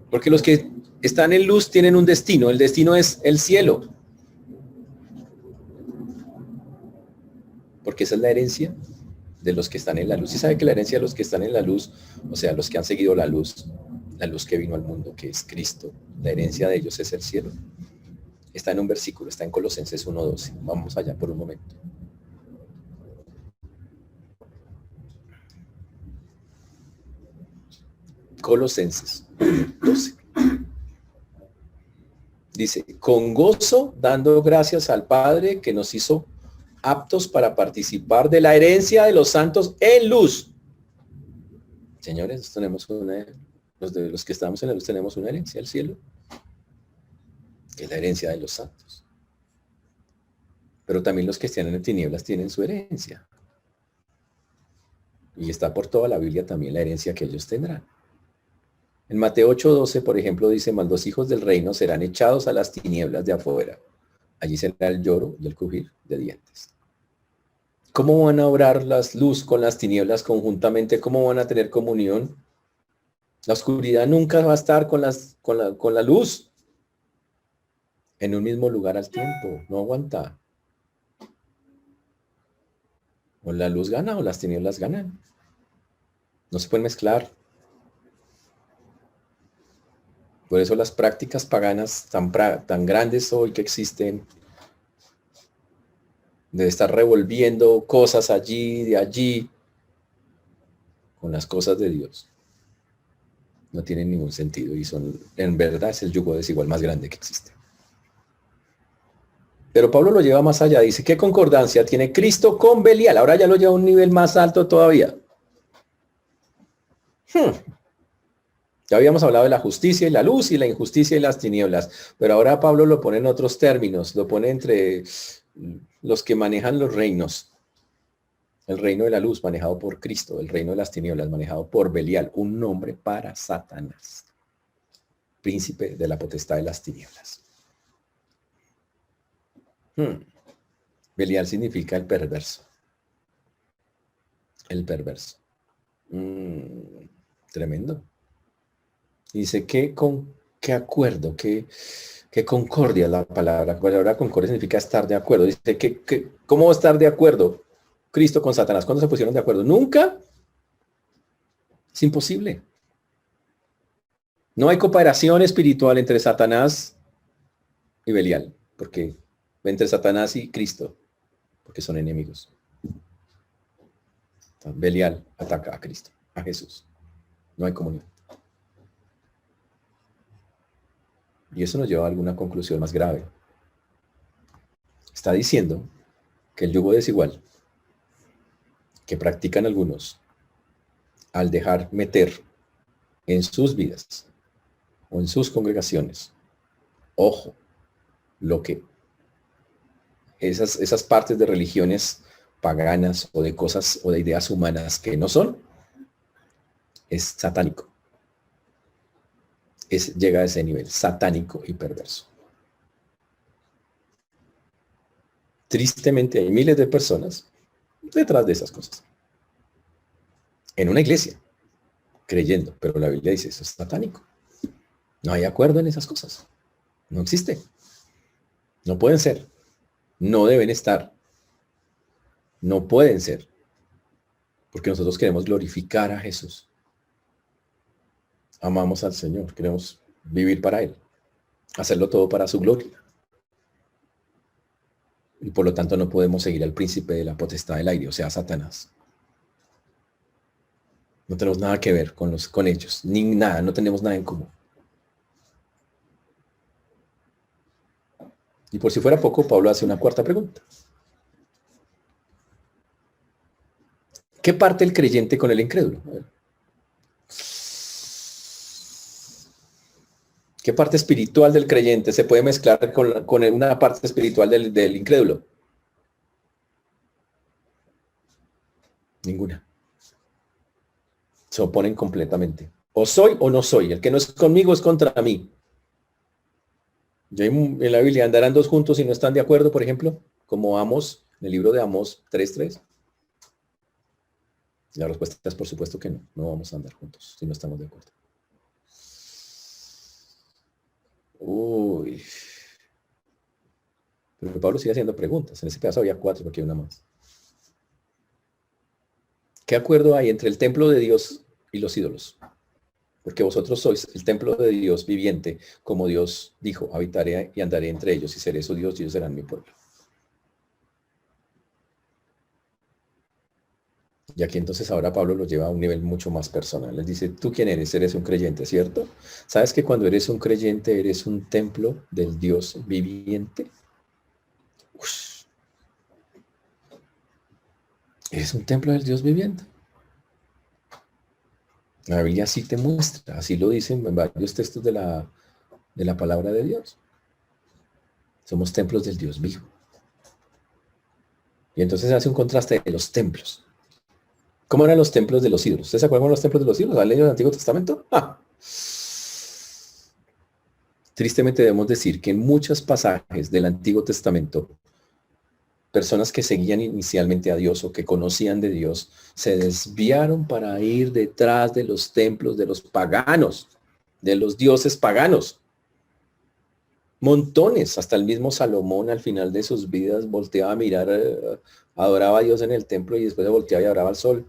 Porque los que están en luz tienen un destino. El destino es el cielo. Porque esa es la herencia de los que están en la luz. Y sabe que la herencia de los que están en la luz, o sea, los que han seguido la luz que vino al mundo, que es Cristo, la herencia de ellos es el cielo. Está en un versículo, está en Colosenses 1:12. Vamos allá por un momento. Colosenses 12. Dice, con gozo, dando gracias al Padre que nos hizo aptos para participar de la herencia de los santos en luz. Señores, tenemos los que estamos en la luz tenemos una herencia al cielo, que es la herencia de los santos. Pero también los que están en tinieblas tienen su herencia. Y está por toda la Biblia también la herencia que ellos tendrán. En Mateo 8:12, por ejemplo, dice, mas los hijos del reino serán echados a las tinieblas de afuera. Allí será el lloro y el crujir de dientes. ¿Cómo van a obrar las luz con las tinieblas conjuntamente? ¿Cómo van a tener comunión? La oscuridad nunca va a estar con la luz en un mismo lugar al tiempo. No aguanta. O la luz gana o las tinieblas ganan. No se pueden mezclar. Por eso las prácticas paganas tan grandes hoy que existen, de estar revolviendo cosas allí, de allí, con las cosas de Dios, no tienen ningún sentido y en verdad, es el yugo desigual más grande que existe. Pero Pablo lo lleva más allá, dice, ¿qué concordancia tiene Cristo con Belial? Ahora ya lo lleva a un nivel más alto todavía. Ya habíamos hablado de la justicia y la luz y la injusticia y las tinieblas, pero ahora Pablo lo pone en otros términos, lo pone entre los que manejan los reinos. El reino de la luz manejado por Cristo, el reino de las tinieblas manejado por Belial, un nombre para Satanás, príncipe de la potestad de las tinieblas. Belial significa el perverso. El perverso. Tremendo. Dice, ¿qué acuerdo? ¿Qué concordia la palabra? La palabra concordia significa estar de acuerdo. Dice, ¿cómo va a estar de acuerdo Cristo con Satanás? ¿Cuándo se pusieron de acuerdo? Nunca. Es imposible. No hay cooperación espiritual entre Satanás y Belial, porque entre Satanás y Cristo, porque son enemigos. Belial ataca a Cristo, a Jesús. No hay comunión. Y eso nos lleva a alguna conclusión más grave. Está diciendo que el yugo desigual que practican algunos al dejar meter en sus vidas o en sus congregaciones, ojo, lo que esas partes de religiones paganas o de cosas o de ideas humanas que no son, es satánico. Llega a ese nivel, satánico y perverso. Tristemente hay miles de personas detrás de esas cosas. En una iglesia, creyendo, pero la Biblia dice, eso es satánico. No hay acuerdo en esas cosas. No existe. No pueden ser. No deben estar. No pueden ser. Porque nosotros queremos glorificar a Jesús. Amamos al Señor, queremos vivir para Él, hacerlo todo para su gloria. Y por lo tanto no podemos seguir al príncipe de la potestad del aire, o sea, Satanás. No tenemos nada que ver con ellos, ni nada, no tenemos nada en común. Y por si fuera poco, Pablo hace una cuarta pregunta. ¿Qué parte el creyente con el incrédulo? ¿Qué parte espiritual del creyente se puede mezclar con una parte espiritual del incrédulo? Ninguna. Se oponen completamente. O soy o no soy. El que no es conmigo es contra mí. Yo en la Biblia andarán dos juntos y no están de acuerdo, por ejemplo, como Amós, en el libro de Amós 3:3. La respuesta es por supuesto que no. No vamos a andar juntos si no estamos de acuerdo. Uy. Pero Pablo sigue haciendo preguntas. En ese caso había 4, porque hay una más. ¿Qué acuerdo hay entre el templo de Dios y los ídolos? porque vosotros sois el templo de Dios viviente, como Dios dijo, habitaré y andaré entre ellos y seré su Dios y ellos serán mi pueblo. Y aquí entonces ahora Pablo lo lleva a un nivel mucho más personal. Les dice, ¿tú quién eres? Eres un creyente, ¿cierto? ¿Sabes que cuando eres un creyente eres un templo del Dios viviente? Ush. Eres un templo del Dios viviente. La Biblia así te muestra, así lo dicen en varios textos de la palabra de Dios. Somos templos del Dios vivo. Y entonces hace un contraste de los templos. ¿Cómo eran los templos de los ídolos? ¿Ustedes se acuerdan de los templos de los ídolos? ¿Han leído el Antiguo Testamento? ¡Ah! Tristemente debemos decir que en muchos pasajes del Antiguo Testamento, personas que seguían inicialmente a Dios o que conocían de Dios, se desviaron para ir detrás de los templos de los paganos, de los dioses paganos. Montones, hasta el mismo Salomón al final de sus vidas volteaba a mirar, adoraba a Dios en el templo y después se volteaba y adoraba al sol.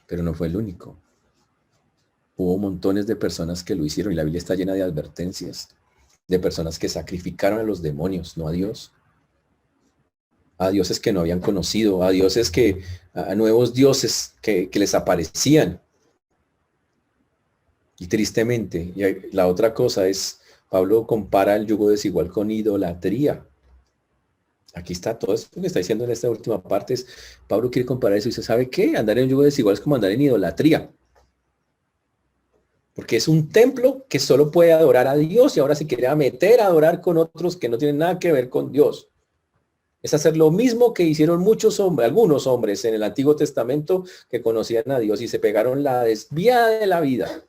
Pero no fue el único. Hubo montones de personas que lo hicieron y la Biblia está llena de advertencias de personas que sacrificaron a los demonios, no a Dios. A dioses que no habían conocido, a dioses a nuevos dioses que les aparecían. Y tristemente, y la otra cosa es, Pablo compara el yugo desigual con idolatría. Aquí está todo esto que está diciendo en esta última parte. Pablo quiere comparar eso y dice, ¿sabe qué? Andar en yugo desigual es como andar en idolatría. Porque es un templo que solo puede adorar a Dios y ahora se quiere meter a adorar con otros que no tienen nada que ver con Dios. Es hacer lo mismo que hicieron muchos hombres, algunos hombres en el Antiguo Testamento que conocían a Dios y se pegaron la desviada de la vida.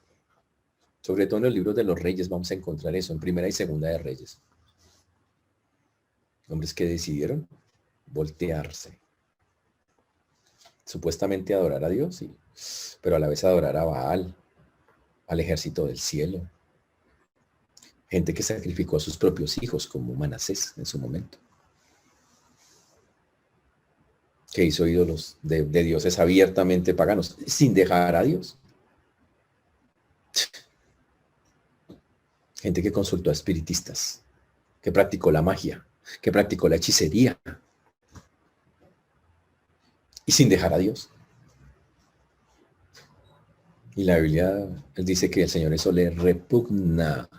Sobre todo en los libros de los reyes vamos a encontrar eso, en Primera y Segunda de Reyes. Hombres que decidieron voltearse. Supuestamente adorar a Dios, sí, pero a la vez adorar a Baal, al ejército del cielo. Gente que sacrificó a sus propios hijos, como Manasés en su momento. Que hizo ídolos de dioses abiertamente paganos, sin dejar a Dios. Gente que consultó a espiritistas, que practicó la magia, que practicó la hechicería. Y sin dejar a Dios. Y la Biblia dice que el Señor eso le repugna.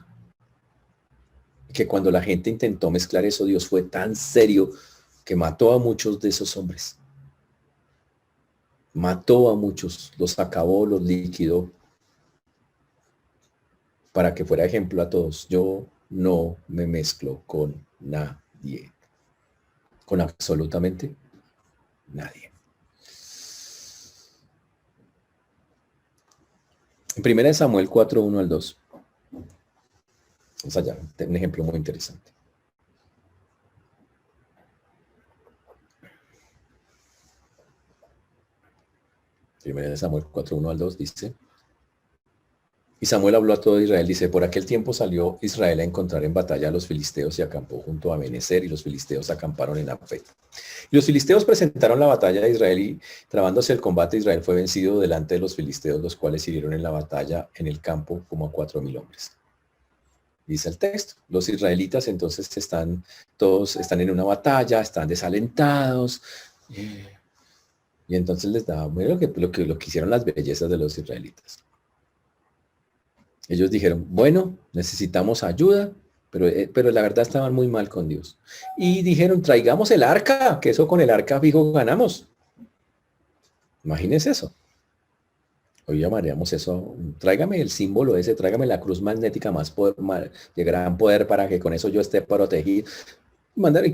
Que cuando la gente intentó mezclar eso, Dios fue tan serio que mató a muchos de esos hombres. Mató a muchos, los acabó, los liquidó. Para que fuera ejemplo a todos. Yo no me mezclo con nadie. Con absolutamente nadie. En 1 Samuel 4, 1 al 2. Vamos allá, un ejemplo muy interesante. Primera de Samuel 4, 1 al 2 dice, y Samuel habló a todo Israel, dice, por aquel tiempo salió Israel a encontrar en batalla a los filisteos y acampó junto a Benecer, y los filisteos acamparon en Afec. Y los filisteos presentaron la batalla de Israel, y trabándose el combate, Israel fue vencido delante de los filisteos, los cuales hirieron en la batalla en el campo como a 4,000 hombres. Dice el texto, los israelitas entonces todos están en una batalla, están desalentados, y entonces les da lo que hicieron las bellezas de los israelitas. Ellos dijeron, bueno, necesitamos ayuda, pero la verdad estaban muy mal con Dios. Y dijeron, traigamos el arca, que eso con el arca fijo ganamos. Imagínense eso. Hoy llamaríamos eso, tráigame el símbolo ese, tráigame la cruz magnética de gran poder para que con eso yo esté protegido.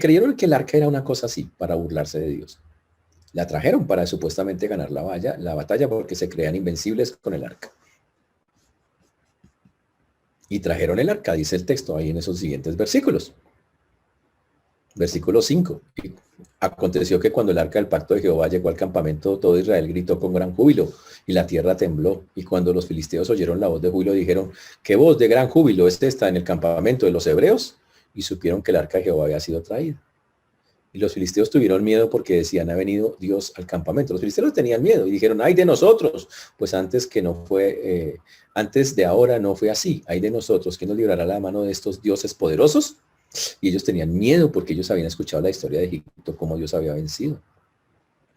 Creyeron que el arca era una cosa así, para burlarse de Dios. La trajeron para supuestamente ganar la batalla porque se creían invencibles con el arca. Y trajeron el arca, dice el texto ahí en esos siguientes versículos. Versículo 5. Y aconteció que cuando el arca del pacto de Jehová llegó al campamento, todo Israel gritó con gran júbilo y la tierra tembló. Y cuando los filisteos oyeron la voz de júbilo, dijeron, ¿qué voz de gran júbilo es esta en el campamento de los hebreos? Y supieron que el arca de Jehová había sido traída. Y los filisteos tuvieron miedo porque decían, ha venido Dios al campamento. Los filisteos tenían miedo y dijeron, ay de nosotros. Pues antes de ahora no fue así. Ay de nosotros, ¿quién nos librará la mano de estos dioses poderosos? Y ellos tenían miedo porque ellos habían escuchado la historia de Egipto, cómo Dios había vencido.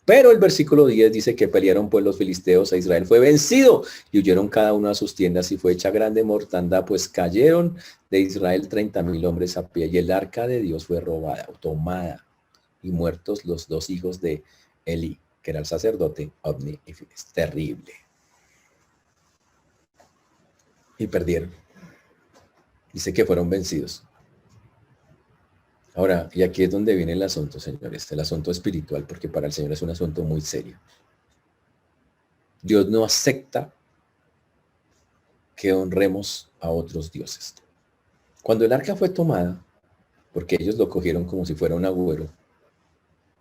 Pero el versículo 10 dice que pelearon pues los filisteos a Israel. Fue vencido y huyeron cada uno a sus tiendas y fue hecha grande mortandad, pues cayeron de Israel 30,000 hombres a pie y el arca de Dios fue robada, tomada y muertos los dos hijos de Eli, que era el sacerdote, Ovni y Fines. Terrible. Y perdieron. Dice que fueron vencidos. Ahora, y aquí es donde viene el asunto, señores, el asunto espiritual, porque para el Señor es un asunto muy serio. Dios no acepta que honremos a otros dioses. Cuando el arca fue tomada, porque ellos lo cogieron como si fuera un agüero,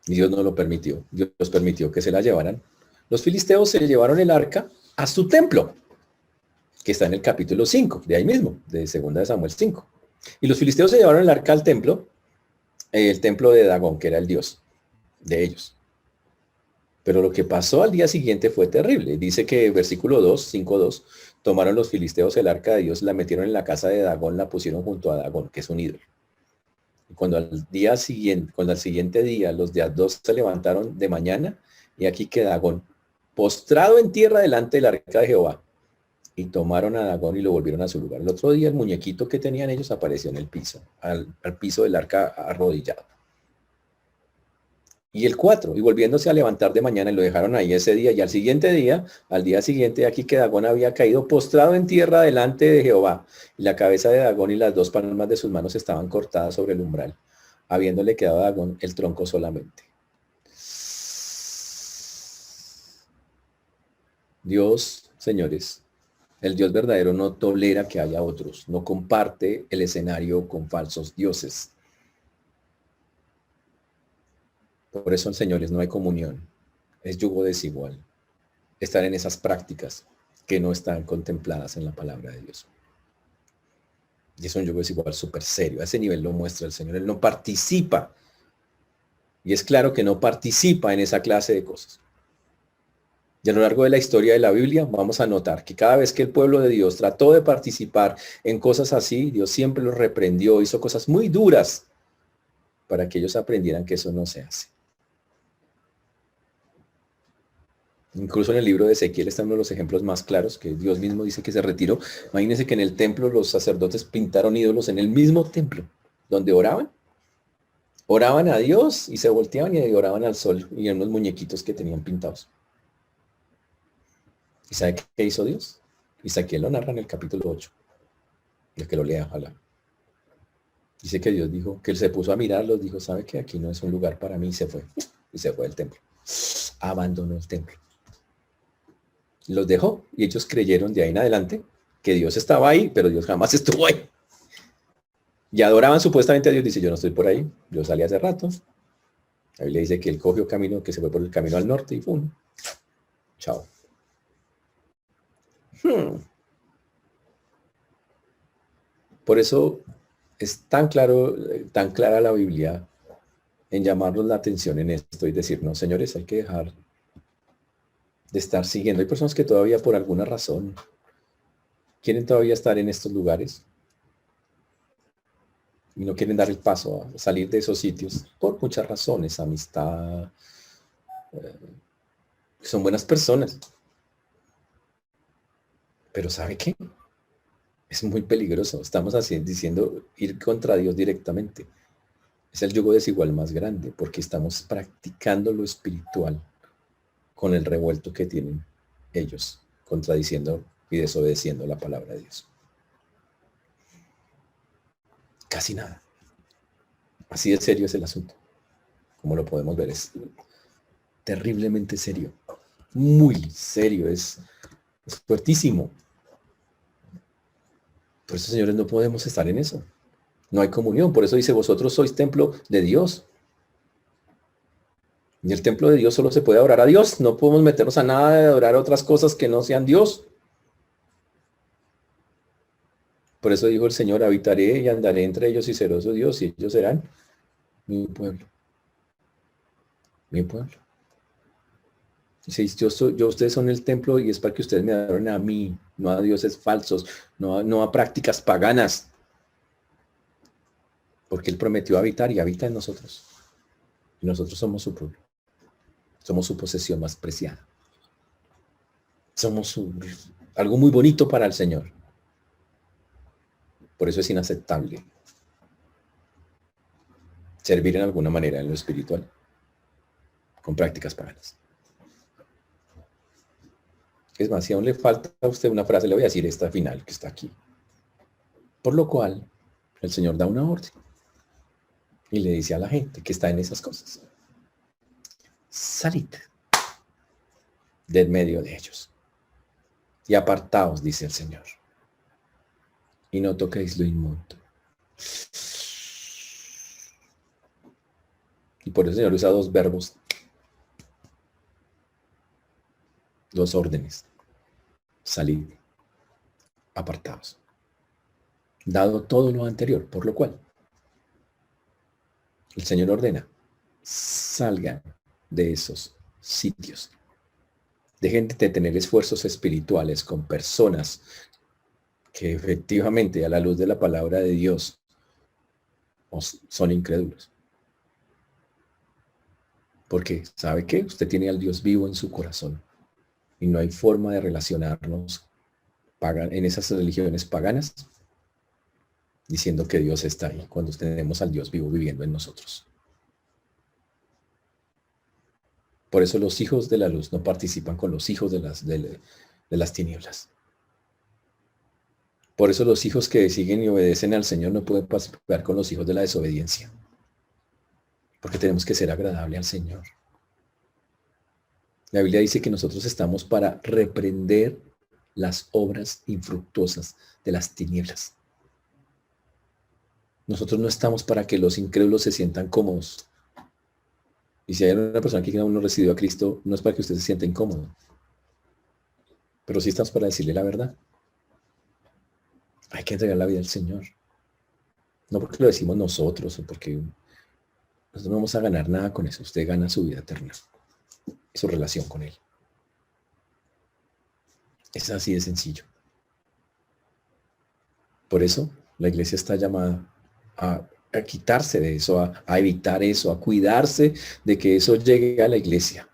y Dios no lo permitió, Dios permitió que se la llevaran, los filisteos se llevaron el arca a su templo, que está en el capítulo 5, de ahí mismo, de 2 de Samuel 5. Y los filisteos se llevaron el arca al templo, el templo de Dagón, que era el dios de ellos. Pero lo que pasó al día siguiente fue terrible. Dice que versículo 2, 5:2, tomaron los filisteos el arca de Dios, la metieron en la casa de Dagón, la pusieron junto a Dagón, que es un ídolo. Y cuando al siguiente día los de dos se levantaron de mañana, y aquí que Dagón, postrado en tierra delante del arca de Jehová, y tomaron a Dagón y lo volvieron a su lugar. El otro día el muñequito que tenían ellos apareció en el piso, al piso del arca arrodillado. Y el 4, y volviéndose a levantar de mañana, y lo dejaron ahí ese día, y al día siguiente, aquí que Dagón había caído postrado en tierra delante de Jehová, y la cabeza de Dagón y las dos palmas de sus manos estaban cortadas sobre el umbral, habiéndole quedado a Dagón el tronco solamente. Dios, señores, el Dios verdadero no tolera que haya otros, no comparte el escenario con falsos dioses. Por eso, señores, no hay comunión, es yugo desigual. Estar en esas prácticas que no están contempladas en la palabra de Dios. Y es un yugo desigual súper serio. A ese nivel lo muestra el Señor. Él no participa. Y es claro que no participa en esa clase de cosas. Y a lo largo de la historia de la Biblia vamos a notar que cada vez que el pueblo de Dios trató de participar en cosas así, Dios siempre los reprendió, hizo cosas muy duras para que ellos aprendieran que eso no se hace. Incluso en el libro de Ezequiel están uno de los ejemplos más claros, que Dios mismo dice que se retiró. Imagínense que en el templo los sacerdotes pintaron ídolos en el mismo templo, donde oraban. Oraban a Dios y se volteaban y oraban al sol y en unos muñequitos que tenían pintados. ¿Y sabe qué hizo Dios? Ezequiel lo narra en el capítulo 8. El que lo lea, ojalá. Dice que Dios dijo, que él se puso a mirarlos, dijo, ¿sabe qué? Aquí no es un lugar para mí, y se fue. Y se fue del templo. Abandonó el templo. Los dejó y ellos creyeron de ahí en adelante que Dios estaba ahí, pero Dios jamás estuvo ahí. Y adoraban supuestamente a Dios. Dice, yo no estoy por ahí, yo salí hace rato. Ahí le dice que él cogió camino, que se fue por el camino al norte y ¡pum! Chao. Por eso es tan claro, tan clara la Biblia en llamarnos la atención en esto y decir, no, señores, hay que dejar de estar siguiendo. Hay personas que todavía por alguna razón quieren todavía estar en estos lugares y no quieren dar el paso a salir de esos sitios por muchas razones, amistad, son buenas personas. Pero ¿sabe qué? Es muy peligroso. Estamos diciendo ir contra Dios directamente. Es el yugo desigual más grande porque estamos practicando lo espiritual con el revuelto que tienen ellos, contradiciendo y desobedeciendo la palabra de Dios. Casi nada. Así de serio es el asunto. Como lo podemos ver, es terriblemente serio. Muy serio, es fuertísimo. Por eso, señores, no podemos estar en eso. No hay comunión. Por eso dice, vosotros sois templo de Dios. Y el templo de Dios solo se puede adorar a Dios. No podemos meternos a nada de adorar a otras cosas que no sean Dios. Por eso dijo el Señor, habitaré y andaré entre ellos y seré su Dios y ellos serán mi pueblo. mi pueblo. Dice, ustedes son el templo y es para que ustedes me adoren a mí, no a dioses falsos, no a prácticas paganas. Porque Él prometió habitar y habita en nosotros. Y nosotros somos su pueblo. Somos su posesión más preciada. Somos algo muy bonito para el Señor. Por eso es inaceptable servir en alguna manera en lo espiritual con prácticas paganas. Es más, si aún le falta a usted una frase, le voy a decir esta final que está aquí. Por lo cual, el Señor da una orden y le dice a la gente que está en esas cosas: salid de en medio de ellos y apartaos, dice el Señor, y no toquéis lo inmundo. Y por eso el Señor usa dos verbos, dos órdenes: salid, apartaos. Dado todo lo anterior, por lo cual el Señor ordena: salgan de esos sitios. Dejen de tener esfuerzos espirituales con personas que efectivamente a la luz de la palabra de Dios son incrédulos. Porque, ¿sabe qué? Usted tiene al Dios vivo en su corazón y no hay forma de relacionarnos en esas religiones paganas diciendo que Dios está ahí cuando tenemos al Dios vivo viviendo en nosotros. Por eso los hijos de la luz no participan con los hijos de las tinieblas. Por eso los hijos que siguen y obedecen al Señor no pueden participar con los hijos de la desobediencia. Porque tenemos que ser agradable al Señor. La Biblia dice que nosotros estamos para reprender las obras infructuosas de las tinieblas. Nosotros no estamos para que los incrédulos se sientan cómodos. Y si hay una persona que aún no recibió a Cristo, no es para que usted se sienta incómodo. Pero sí estamos para decirle la verdad. Hay que entregar la vida al Señor. No porque lo decimos nosotros o porque nosotros no vamos a ganar nada con eso. Usted gana su vida eterna y su relación con Él. Es así de sencillo. Por eso la iglesia está llamada a quitarse de eso, a evitar eso, a cuidarse de que eso llegue a la iglesia.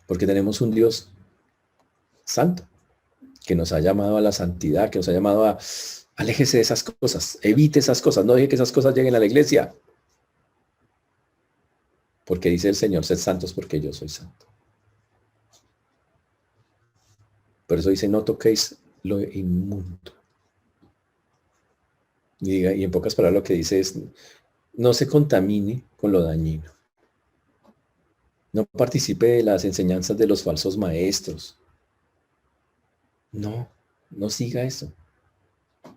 Porque tenemos un Dios santo que nos ha llamado a la santidad, que nos ha llamado a aléjese de esas cosas, evite esas cosas, no deje que esas cosas lleguen a la iglesia. Porque dice el Señor, sed santos porque yo soy santo. Por eso dice, no toquéis lo inmundo. Y en pocas palabras lo que dice es, no se contamine con lo dañino. No participe de las enseñanzas de los falsos maestros. No siga eso.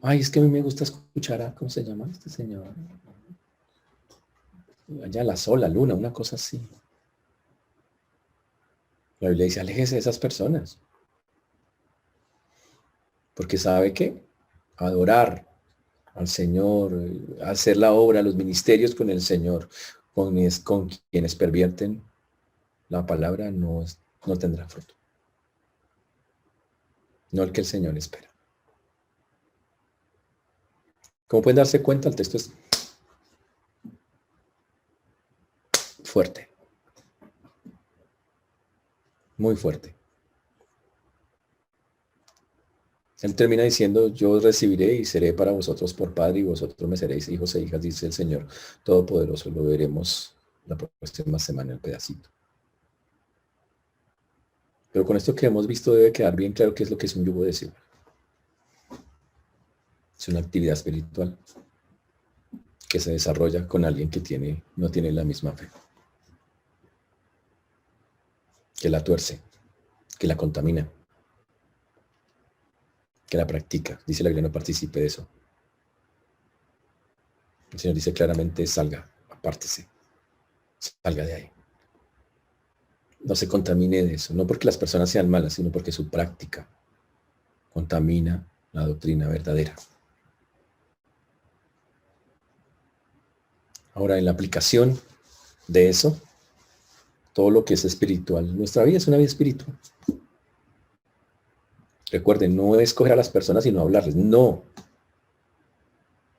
Ay, es que a mí me gusta escuchar a, ¿cómo se llama este señor? Allá la sol, la luna, una cosa así. La Biblia dice, aléjese de esas personas. Porque ¿sabe qué? Adorar al Señor, hacer la obra, los ministerios con el Señor, con quienes pervierten la palabra, no tendrá fruto. No el que el Señor espera. Como pueden darse cuenta, el texto es fuerte. Muy fuerte. Él termina diciendo, yo os recibiré y seré para vosotros por padre y vosotros me seréis hijos e hijas, dice el Señor Todopoderoso. Lo veremos la próxima semana, el pedacito. Pero con esto que hemos visto debe quedar bien claro qué es lo que es un yugo desigual. Es una actividad espiritual que se desarrolla con alguien que no tiene la misma fe, que la tuerce, que la contamina, que la practica. Dice la Biblia, no participe de eso. El Señor dice claramente, salga, apártese, salga de ahí. No se contamine de eso, no porque las personas sean malas, sino porque su práctica contamina la doctrina verdadera. Ahora, en la aplicación de eso, todo lo que es espiritual. Nuestra vida es una vida espiritual. Recuerden, no es escoger a las personas sino hablarles, no.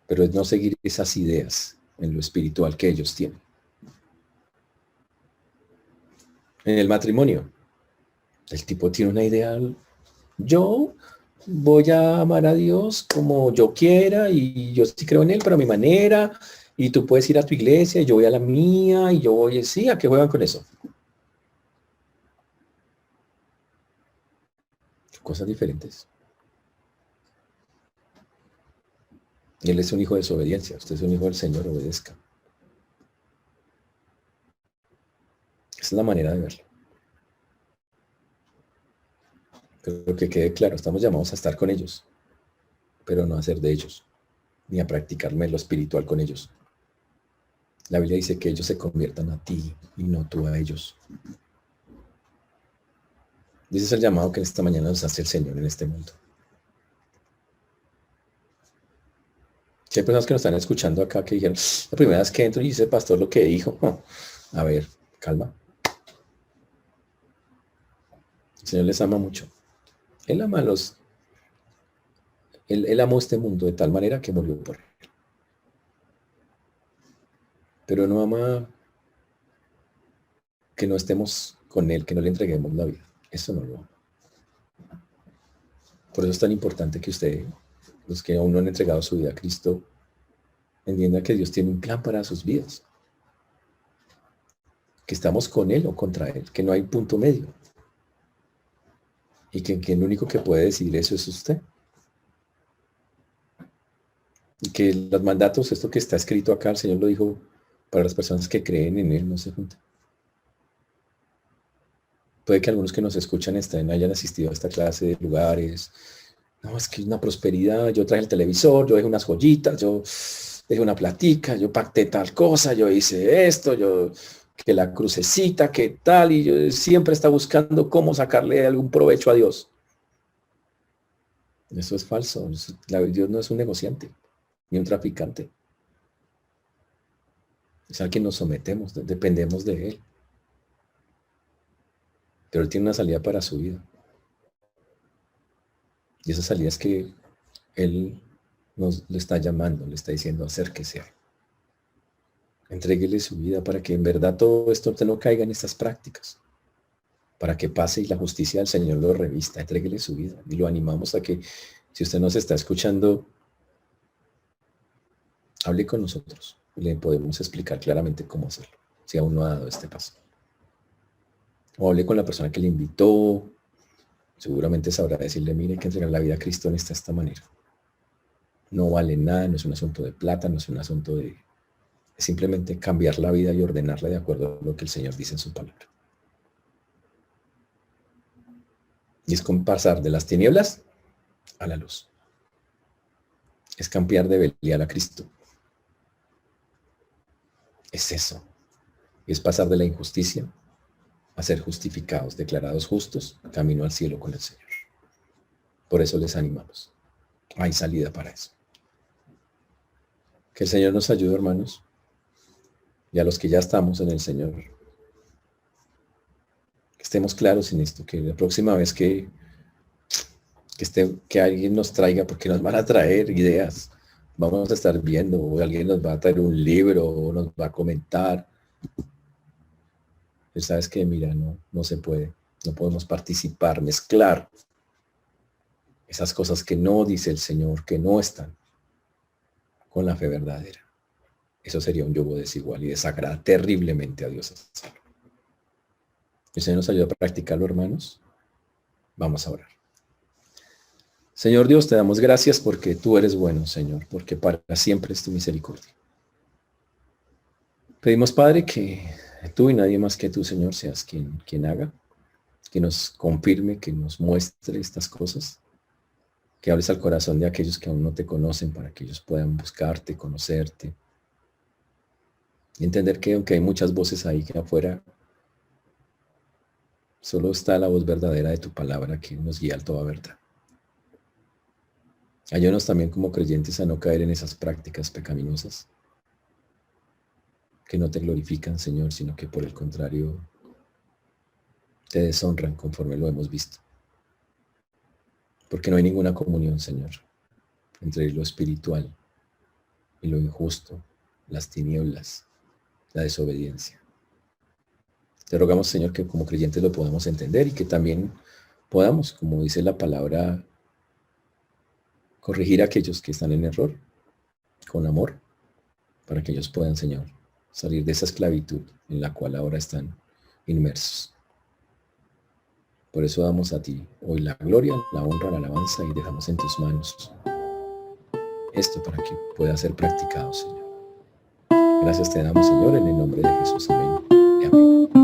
Pero es no seguir esas ideas en lo espiritual que ellos tienen. En el matrimonio, el tipo tiene una idea, yo voy a amar a Dios como yo quiera y yo sí creo en Él, pero a mi manera, y tú puedes ir a tu iglesia y yo voy a la mía y yo voy, sí, ¿a qué juegan con eso? Cosas diferentes. Él es un hijo de desobediencia, usted es un hijo del Señor, obedezca. Esa es la manera de verlo. Pero que quede claro, estamos llamados a estar con ellos, pero no a ser de ellos, ni a practicarme lo espiritual con ellos. La Biblia dice que ellos se conviertan a ti y no tú a ellos. Y ese es el llamado que esta mañana nos hace el Señor en este mundo. Si hay personas que nos están escuchando acá que dijeron, la primera vez que entro y dice pastor lo que dijo. A ver, calma. El Señor les ama mucho. Él ama a los... Él amó este mundo de tal manera que murió por él. Pero no ama que no estemos con él, que no le entreguemos la vida. Eso no lo ama. Por eso es tan importante que usted, los que aún no han entregado su vida a Cristo, entienda que Dios tiene un plan para sus vidas. Que estamos con Él o contra Él, que no hay punto medio. Y que el único que puede decidir eso es usted. Y que los mandatos, esto que está escrito acá, el Señor lo dijo, para las personas que creen en Él no se juntan. Puede que algunos que nos escuchan hayan asistido a esta clase de lugares. No, es que es una prosperidad, yo traje el televisor, yo dejé unas joyitas, yo dejé una platica, yo pacté tal cosa, yo hice esto, yo que la crucecita, que tal, y yo siempre está buscando cómo sacarle algún provecho a Dios. Eso es falso. Dios no es un negociante, ni un traficante. Es al que nos sometemos, dependemos de Él. Pero Él tiene una salida para su vida. Y esa salida es que Él nos le está llamando, le está diciendo acérquese a Él. Entréguele su vida para que en verdad todo esto no caiga en estas prácticas. Para que pase y la justicia del Señor lo revista. Entréguele su vida. Y lo animamos a que, si usted nos está escuchando, hable con nosotros. Le podemos explicar claramente cómo hacerlo, si aún no ha dado este paso. O hable con la persona que le invitó. Seguramente sabrá decirle, mire, hay que entregar la vida a Cristo en esta manera. No vale nada, no es un asunto de plata, no es un asunto de... Es simplemente cambiar la vida y ordenarla de acuerdo a lo que el Señor dice en su palabra. Y es pasar de las tinieblas a la luz. Es cambiar de Belial a Cristo. Es eso. Y es pasar de la injusticia a ser justificados, declarados justos, camino al cielo con el Señor. Por eso les animamos. Hay salida para eso. Que el Señor nos ayude, hermanos, y a los que ya estamos en el Señor, que estemos claros en esto, que la próxima vez que alguien nos traiga, porque nos van a traer ideas, vamos a estar viendo, o alguien nos va a traer un libro, o nos va a comentar. Pero sabes que, mira, no se puede, no podemos participar, mezclar esas cosas que no dice el Señor, que no están con la fe verdadera. Eso sería un yugo desigual y desagrada terriblemente a Dios. El Señor nos ayuda a practicarlo, hermanos. Vamos a orar. Señor Dios, te damos gracias porque tú eres bueno, Señor, porque para siempre es tu misericordia. Pedimos, Padre, que tú y nadie más que tú, Señor, seas quien haga, que nos confirme, que nos muestre estas cosas, que hables al corazón de aquellos que aún no te conocen para que ellos puedan buscarte, conocerte, y entender que aunque hay muchas voces ahí que afuera, solo está la voz verdadera de tu palabra que nos guía a toda verdad. Ayúdanos también como creyentes a no caer en esas prácticas pecaminosas. que no te glorifican, Señor, sino que por el contrario te deshonran conforme lo hemos visto. Porque no hay ninguna comunión, Señor, entre lo espiritual y lo injusto, las tinieblas, la desobediencia. Te rogamos, Señor, que como creyentes lo podamos entender y que también podamos, como dice la palabra, corregir a aquellos que están en error con amor, para que ellos puedan, Señor, salir de esa esclavitud en la cual ahora están inmersos. Por eso damos a ti hoy la gloria, la honra, la alabanza y dejamos en tus manos esto para que pueda ser practicado, Señor. Gracias te damos, Señor, en el nombre de Jesús. Amén y amén.